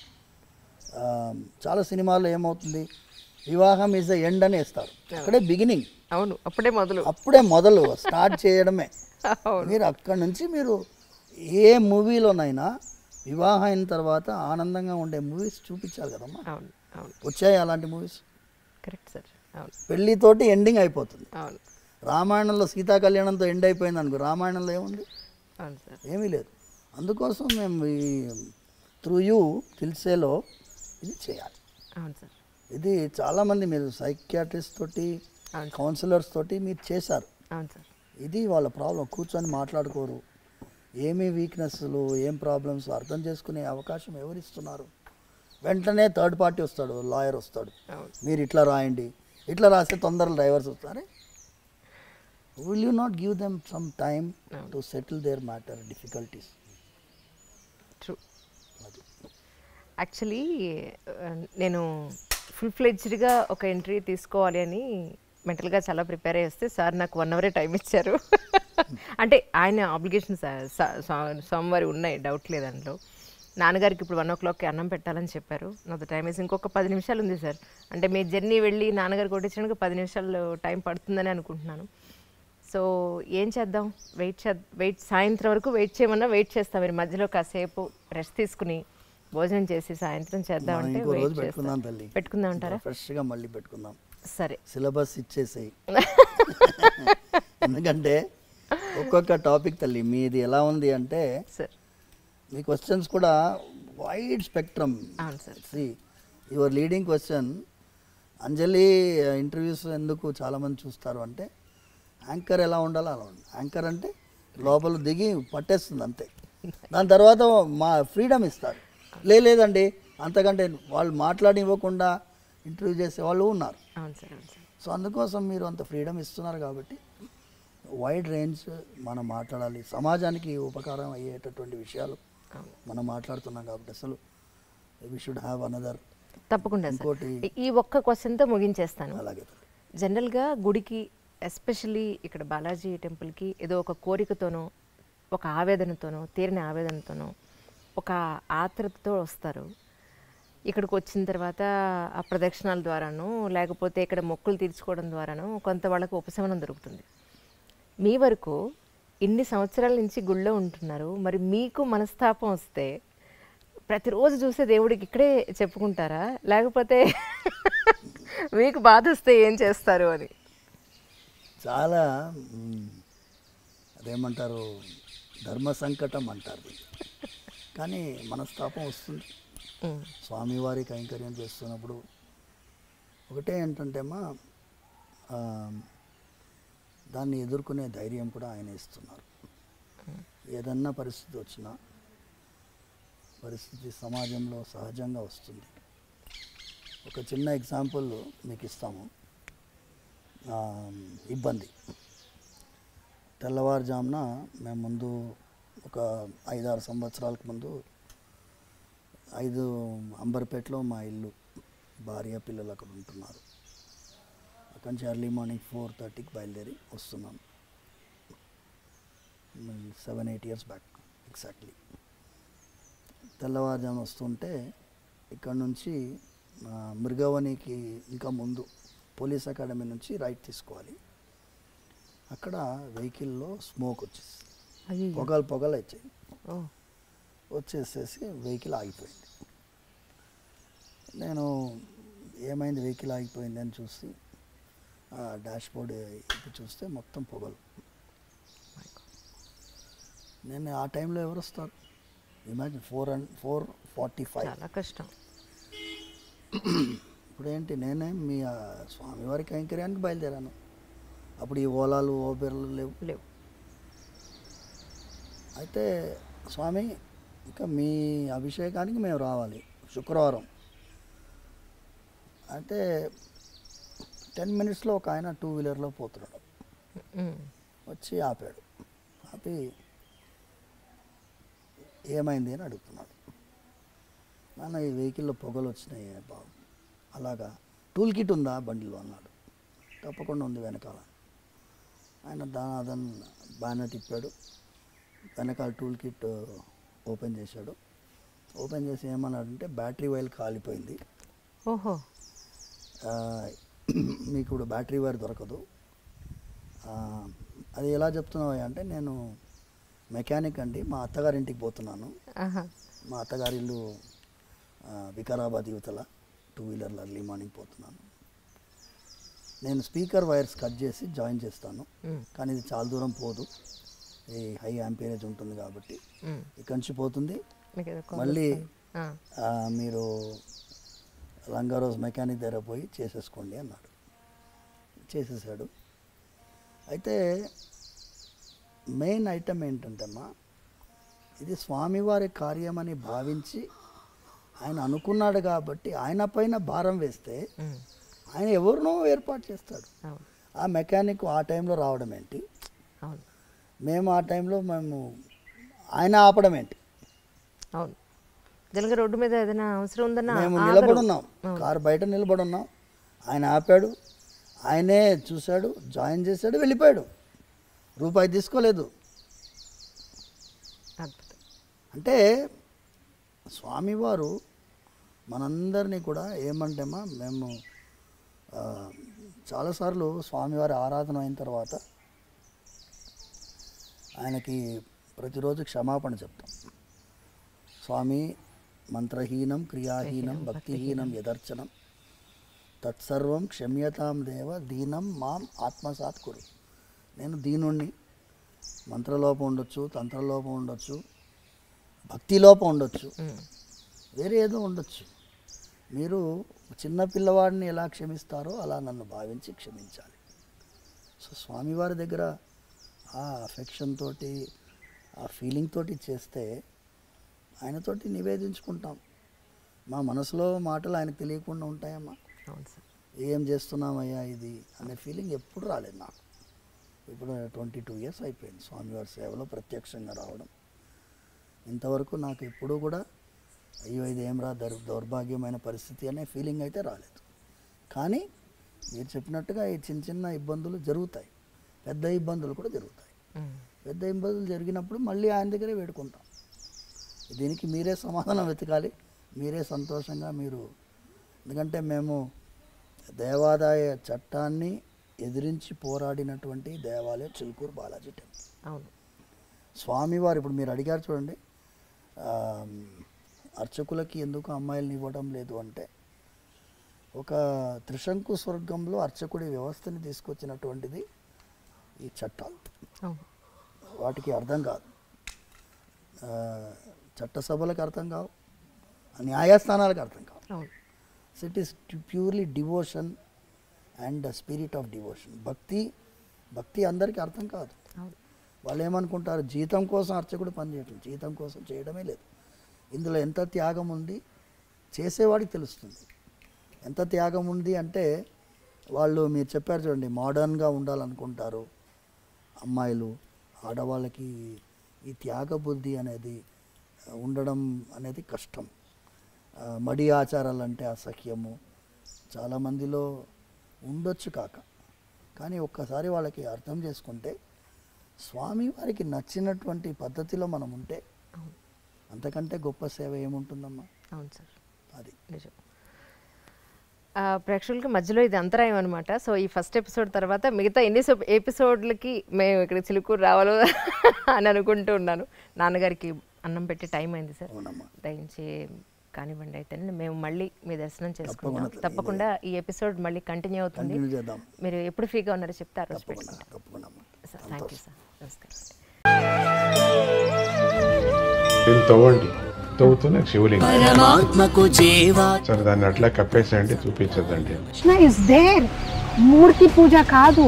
చాలా సినిమాల్లో ఏమవుతుంది, వివాహం ఈజ్ ద ఎండ్ అని వేస్తారు, అక్కడే బిగినింగ్. అవును, అప్పుడే మొదలు స్టార్ట్ చేయడమే. మీరు అక్కడి నుంచి మీరు ఏ మూవీలోనైనా వివాహం అయిన తర్వాత ఆనందంగా ఉండే మూవీస్ చూపించాలి కదమ్మా. వచ్చాయి అలాంటి మూవీస్. Correct sir. పెళ్ళితోటి ఎండింగ్ అయిపోతుంది. రామాయణంలో సీతా కళ్యాణంతో ఎండ్ అయిపోయింది అనుకో, రామాయణంలో ఏముంది, ఏమీ లేదు. అందుకోసం మేము త్రూ యూ దిల్సేలో ఇది చేయాలి. ఇది చాలామంది మీరు సైకియాట్రిస్ట్ తోటి, కౌన్సిలర్స్ తోటి మీరు చేశారు. ఇది వాళ్ళ ప్రాబ్లం, కూర్చొని మాట్లాడుకోరు, ఏమి వీక్నెస్లు ఏం ప్రాబ్లమ్స్ అర్థం చేసుకునే అవకాశం ఎవరిస్తున్నారు. వెంటనే థర్డ్ పార్టీ వస్తాడు, లాయర్ వస్తాడు, మీరు ఇట్లా రాయండి, ఇట్లా రాస్తే తొందరగా డ్రైవర్స్ వస్తారే. Will you not give them some time to settle their matter difficulties? Actually నేను ఫుల్ ఫ్లెడ్జ్డ్గా ఒక ఎంట్రీ తీసుకోవాలి అని మెంటల్గా చాలా ప్రిపేర్ అయ్యి వస్తే సార్ నాకు 1 అవరే టైం ఇచ్చారు. అంటే ఆయన ఆబ్లిగేషన్స్ సోమవారం ఉన్నాయి, డౌట్ లేదు అందులో. నాన్నగారికి ఇప్పుడు 1 o'clockకి అన్నం పెట్టాలని చెప్పారు. నాకు టైం వేసి ఇంకొక 10 నిమిషాలు ఉంది సార్. అంటే మీ జర్నీ వెళ్ళి నాన్నగారు కొట్టించడానికి 10 నిమిషాలు టైం పడుతుందని అనుకుంటున్నాను. సో ఏం చేద్దాం, వెయిట్ సాయంత్రం వరకు వెయిట్ చేయమన్నా వెయిట్ చేస్తాం. మీరు మధ్యలో కాసేపు రెస్ట్ తీసుకుని భోజనం చేసి సాయంత్రం చేద్దామంటే పెట్టుకుందాం అంటారా? ఫ్రెష్గా మళ్ళీ పెట్టుకుందాం. సరే, సిలబస్ ఇచ్చేసేయి. ఎందుకంటే ఒక్కొక్క టాపిక్ తల్లి మీది ఎలా ఉంది అంటే సార్ మీ క్వశ్చన్స్ కూడా వైడ్ స్పెక్ట్రమ్. అవును sir. See your leading question, Anjali interviews ఎందుకు చాలామంది చూస్తారు అంటే యాంకర్ ఎలా ఉండాలో అలా ఉండాలి. యాంకర్ అంటే లోపల దిగి పట్టేస్తుంది అంతే. దాని తర్వాత మా ఫ్రీడమ్ ఇస్తారు. లేదండి అంతకంటే వాళ్ళు మాట్లాడివ్వకుండా ఇంటర్వ్యూ చేసే వాళ్ళు ఉన్నారు. అవును సార్, అవును సార్. సో అందుకోసం మీరు అంత ఫ్రీడమ్ ఇస్తున్నారు కాబట్టి వైడ్ రేంజ్ మనం మాట్లాడాలి. సమాజానికి ఉపకారం అయ్యేటటువంటి విషయాలు మనం మాట్లాడుతున్నాం కాబట్టి అసలు వి షుడ్ హ్యావ్ అనదర్. తప్పకుండా సార్. ఈ ఒక్క క్వశ్చన్తో ముగించేస్తాను. అలాగే జనరల్గా గుడికి, ఎస్పెషల్లీ ఇక్కడ బాలాజీ టెంపుల్కి ఏదో ఒక కోరికతోనో, ఒక ఆవేదనతోనో, తీరిన ఆవేదనతోనో, ఒక ఆత్రతతో వస్తారు. ఇక్కడికి వచ్చిన తర్వాత ఆ ప్రదక్షిణాల ద్వారానో లేకపోతే ఇక్కడ మొక్కులు తీర్చుకోవడం ద్వారానో కొంత వాళ్ళకు ఉపశమనం దొరుకుతుంది. మీ వరకు ఇన్ని సంవత్సరాల నుంచి గుళ్ళో ఉంటున్నారు, మరి మీకు మనస్తాపం వస్తే ప్రతిరోజు చూసే దేవుడికి ఇక్కడే చెప్పుకుంటారా, లేకపోతే మీకు బాధ వస్తే ఏం చేస్తారు అని? చాలా అదేమంటారు, ధర్మ సంకటం అంటారు. కానీ మనస్తాపం వస్తుంది. స్వామివారి కైంకర్యం చేస్తున్నప్పుడు ఒకటే ఏంటంటేమా దాన్ని ఎదుర్కొనే ధైర్యం కూడా ఆయన ఇస్తున్నారు. ఏదన్నా పరిస్థితి వచ్చినా, పరిస్థితి సమాజంలో సహజంగా వస్తుంది. ఒక చిన్న ఎగ్జాంపుల్ మీకు ఇస్తాము. ఇబ్బంది తెల్లవారుజామున మేము ముందు ఒక 5-6 సంవత్సరాలకు ముందు 5 అంబర్పేటలో మా ఇల్లు, భార్య పిల్లలు అక్కడ ఉంటున్నారు. అక్కడి నుంచి ఎర్లీ మార్నింగ్ 4:30కి బయలుదేరి వస్తున్నాం. 7-8 years బ్యాక్ ఎగ్జాక్ట్లీ. తెల్లవారుజామున వస్తుంటే ఇక్కడ నుంచి మృగవనికి ఇంకా ముందు పోలీస్ అకాడమీ నుంచి రైట్ తీసుకోవాలి. అక్కడ వెహికల్లో స్మోక్ వచ్చేసి పొగలు వచ్చాయి. వచ్చేసేసి వెహికల్ ఆగిపోయింది. నేను ఏమైంది వెహికల్ ఆగిపోయింది అని చూసి డాష్ బోర్డ్ ఇప్పి చూస్తే మొత్తం పొగలు. నేను ఆ టైంలో ఎవరు వస్తారు? ఇమాజిన్ 4:45. చాలా కష్టం. ఇప్పుడు ఏంటి, నేనే మీ స్వామివారి కైంకర్యానికి బయలుదేరాను. అప్పుడు ఈ ఓలాలు ఓబెర్లు లేవు. అయితే స్వామి ఇంకా మీ అభిషేకానికి మేము రావాలి శుక్రవారం అంటే 10 minutesలో ఒక ఆయన 2-wheelerలో పోతున్నాడు. వచ్చి ఆపాడు. ఆపి ఏమైంది అని అడుగుతున్నాడు. నాన్న ఈ వెహికల్లో పొగలు వచ్చినాయి బాబు. అలాగా, టూల్ కిట్ ఉందా బండిలో అన్నాడు. తప్పకుండా ఉంది వెనకాల. ఆయన అదన్ బాగానే తిప్పాడు. వెనకాల టూల్ కిట్ ఓపెన్ చేశాడు. ఓపెన్ చేసి ఏమన్నాడంటే బ్యాటరీ వైర్ కాలిపోయింది. ఓహో, మీకు ఇప్పుడు బ్యాటరీ వైర్ దొరకదు. అది ఎలా చెప్తున్నావు అంటే, నేను మెకానిక్ అండి, మా అత్తగారింటికి పోతున్నాను. మా అత్తగారి ఇల్లు వికారాబాద్ యువతల, 2-wheelerలో ఎర్లీ మార్నింగ్ పోతున్నాను. నేను స్పీకర్ వైర్స్ కట్ చేసి జాయిన్ చేస్తాను, కానీ ఇది చాలా దూరం పోదు, ఈ హై యాంపేరేజ్ ఉంటుంది కాబట్టి ఇక్కడి నుంచి పోతుంది. మళ్ళీ మీరు రంగారోజ్ మెకానిక్ దగ్గర పోయి చేసేసుకోండి అన్నాడు. చేసేసాడు. అయితే మెయిన్ ఐటమ్ ఏంటంటే అమ్మా, ఇది స్వామివారి కార్యమని భావించి ఆయన అనుకున్నాడు కాబట్టి ఆయన పైన భారం వేస్తే ఆయన ఎవరినో ఏర్పాటు చేస్తాడు. ఆ మెకానిక్ ఆ టైంలో రావడం ఏంటి, మేము ఆ టైంలో ఆయన ఆపడం ఏంటి? అవును. జనరల్గా రోడ్డు మీద ఏదైనా అవసరం ఉందన్నా మేము నిలబడున్నాం, కారు బయట నిలబడున్నాం, ఆయన ఆపాడు, ఆయనే చూశాడు, జాయిన్ చేశాడు, వెళ్ళిపోయాడు, రూపాయి తీసుకోలేదు. అద్భుతం. అంటే స్వామివారు మనందరినీ కూడా ఏమంటేమా మేము చాలాసార్లు స్వామివారి ఆరాధన అయిన తర్వాత ఆయనకి ప్రతిరోజు క్షమాపణ చెప్తాం. స్వామి మంత్రహీనం క్రియాహీనం భక్తిహీనం యదర్చనం తత్సర్వం క్షమ్యతాం దేవ దీనం మాం ఆత్మసాత్ కురు. నేను దీనుణ్ణి, మంత్రలోపం ఉండొచ్చు, తంత్రలోపం ఉండొచ్చు, భక్తిలోపం ఉండొచ్చు, వేరే ఏదో ఉండొచ్చు. మీరు చిన్న పిల్లవాడిని ఎలా క్షమిస్తారో అలా నన్ను భావించి క్షమించాలి. సో స్వామివారి దగ్గర ఆ అఫెక్షన్ తోటి, ఆ ఫీలింగ్ తోటి చేస్తే ఆయనతోటి నివేదించుకుంటాం. మా మనసులో మాటలు ఆయనకు తెలియకుండా ఉంటాయమ్మా. అవును సార్. ఏం చేస్తున్నామయ్యా ఇది అనే ఫీలింగ్ ఎప్పుడు రాలేదు నాకు. ఇప్పుడు 22 years అయిపోయింది స్వామివారి సేవలో ప్రత్యక్షంగా రావడం. ఇంతవరకు నాకు ఎప్పుడూ కూడా అయ్యో ఇది ఏం రా దౌర్భాగ్యమైన పరిస్థితి అనే ఫీలింగ్ అయితే రాలేదు. కానీ మీరు చెప్పినట్టుగా ఈ చిన్న చిన్న ఇబ్బందులు జరుగుతాయి, పెద్ద ఇబ్బందులు కూడా జరుగుతాయి. పెద్ద ఇబ్బందులు జరిగినప్పుడు మళ్ళీ ఆయన దగ్గరే వేడుకుంటాం. దీనికి మీరే సమాధానం వెతకాలి, మీరే సంతోషంగా మీరు. ఎందుకంటే మేము దేవాదాయ చట్టాన్ని ఎదిరించి పోరాడినటువంటి దేవాలయం చిలుకూరు బాలాజీ టెంపుల్. అవును. స్వామివారు ఇప్పుడు మీరు అడిగారు చూడండి, అర్చకులకి ఎందుకు అమ్మాయిలను ఇవ్వడం లేదు అంటే, ఒక త్రిశంకు స్వర్గంలో అర్చకుడి వ్యవస్థని తీసుకొచ్చినటువంటిది ఈ చట్టాలు. వాటికి అర్థం కాదు, చట్టసభలకు అర్థం కావు, న్యాయస్థానాలకు అర్థం కావు. So it is purely devotion and spirit of devotion. భక్తి అందరికీ అర్థం కాదు. వాళ్ళు ఏమనుకుంటారు, జీతం కోసం అర్చకుడు పనిచేయటం, జీతం కోసం చేయడమే లేదు. ఇందులో ఎంత త్యాగం ఉంది చేసేవాడికి తెలుస్తుంది. ఎంత త్యాగం ఉంది అంటే, వాళ్ళు మీరు చెప్పారు చూడండి, మోడర్న్గా ఉండాలనుకుంటారు అమ్మాయిలు, ఆడవాళ్ళకి ఈ త్యాగ బుద్ధి అనేది ఉండడం అనేది కష్టం. మడి ఆచారాలు అంటే అసహ్యము చాలామందిలో ఉండొచ్చు కాక, కానీ ఒక్కసారి వాళ్ళకి అర్థం చేసుకుంటే స్వామి వారికి నచ్చినటువంటి పద్ధతిలో మనం ఉంటే అంతకంటే గొప్ప సేవ ఏముంటుందమ్మా. అవును సార్, అది నిజం. ప్రేక్షకులకి మధ్యలో ఇది అంతరాయం అనమాట. సో ఈ ఫస్ట్ ఎపిసోడ్ తర్వాత మిగతా ఎన్ని ఎపిసోడ్లకి మేము ఇక్కడ చిలుకూరు రావాలో అని అనుకుంటూ ఉన్నాను. నాన్నగారికి అన్నం పెట్టే టైం అయింది సార్, దయించి కానివ్వండి. అయితే మేము మళ్ళీ మీ దర్శనం చేసుకుంటాం తప్పకుండా. ఈ ఎపిసోడ్ మళ్ళీ కంటిన్యూ అవుతుంది. మీరు ఎప్పుడు ఫ్రీగా ఉన్నారో చెప్తే ఆ రోజు పెట్టుకుంటాం సార్. థ్యాంక్ యూ సార్, నమస్కారం. తవ్వండి, తవ్వుతూనే శివలింగం సరే దాన్ని అట్లా కప్పేసేయండి, చూపించదండి. మూర్తి పూజ కాదు,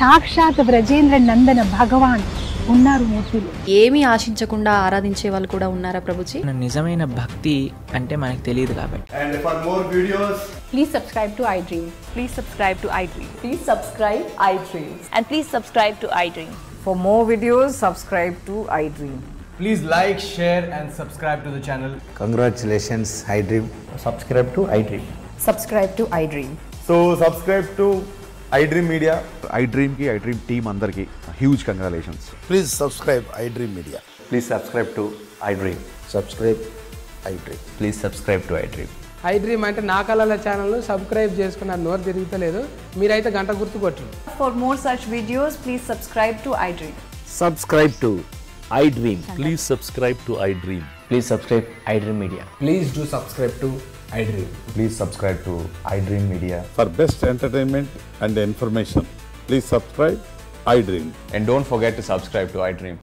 సాక్షాత్ బ్రజేంద్ర నందన భగవాన్ ఉన్నారు మూర్తులు. ఏమీ ఆశించకుండా ఆరాధించే వాళ్ళు కూడా ఉన్నారా ప్రభుజీ? నిజమైన భక్తి అంటే మనకు తెలియదు కాబట్టి. And for more videos, Please subscribe to iDream. Please subscribe to iDream. Please subscribe iDream. And please subscribe to iDream. For more videos, subscribe to iDream. please like, share and subscribe to the channel. Congratulations, iDream. Subscribe to iDream. Subscribe to iDream. So subscribe to iDream Media. iDream ki iDream team andarki huge congratulations. Please subscribe iDream media. Please subscribe to iDream. Subscribe iDream. Please subscribe to iDream. iDream అంటే నా కళల channel subscribe చేసుకున్న నోరు తిరుగుతలేదు, మీరైతే గంట గుర్తు కొట్టండి. For more such videos, please subscribe to iDream. Subscribe to iDream. Please subscribe to iDream. Please subscribe iDream Media. Please do subscribe to iDream. Please subscribe to iDream Media. For best entertainment and information, please subscribe iDream. And don't forget to subscribe to iDream.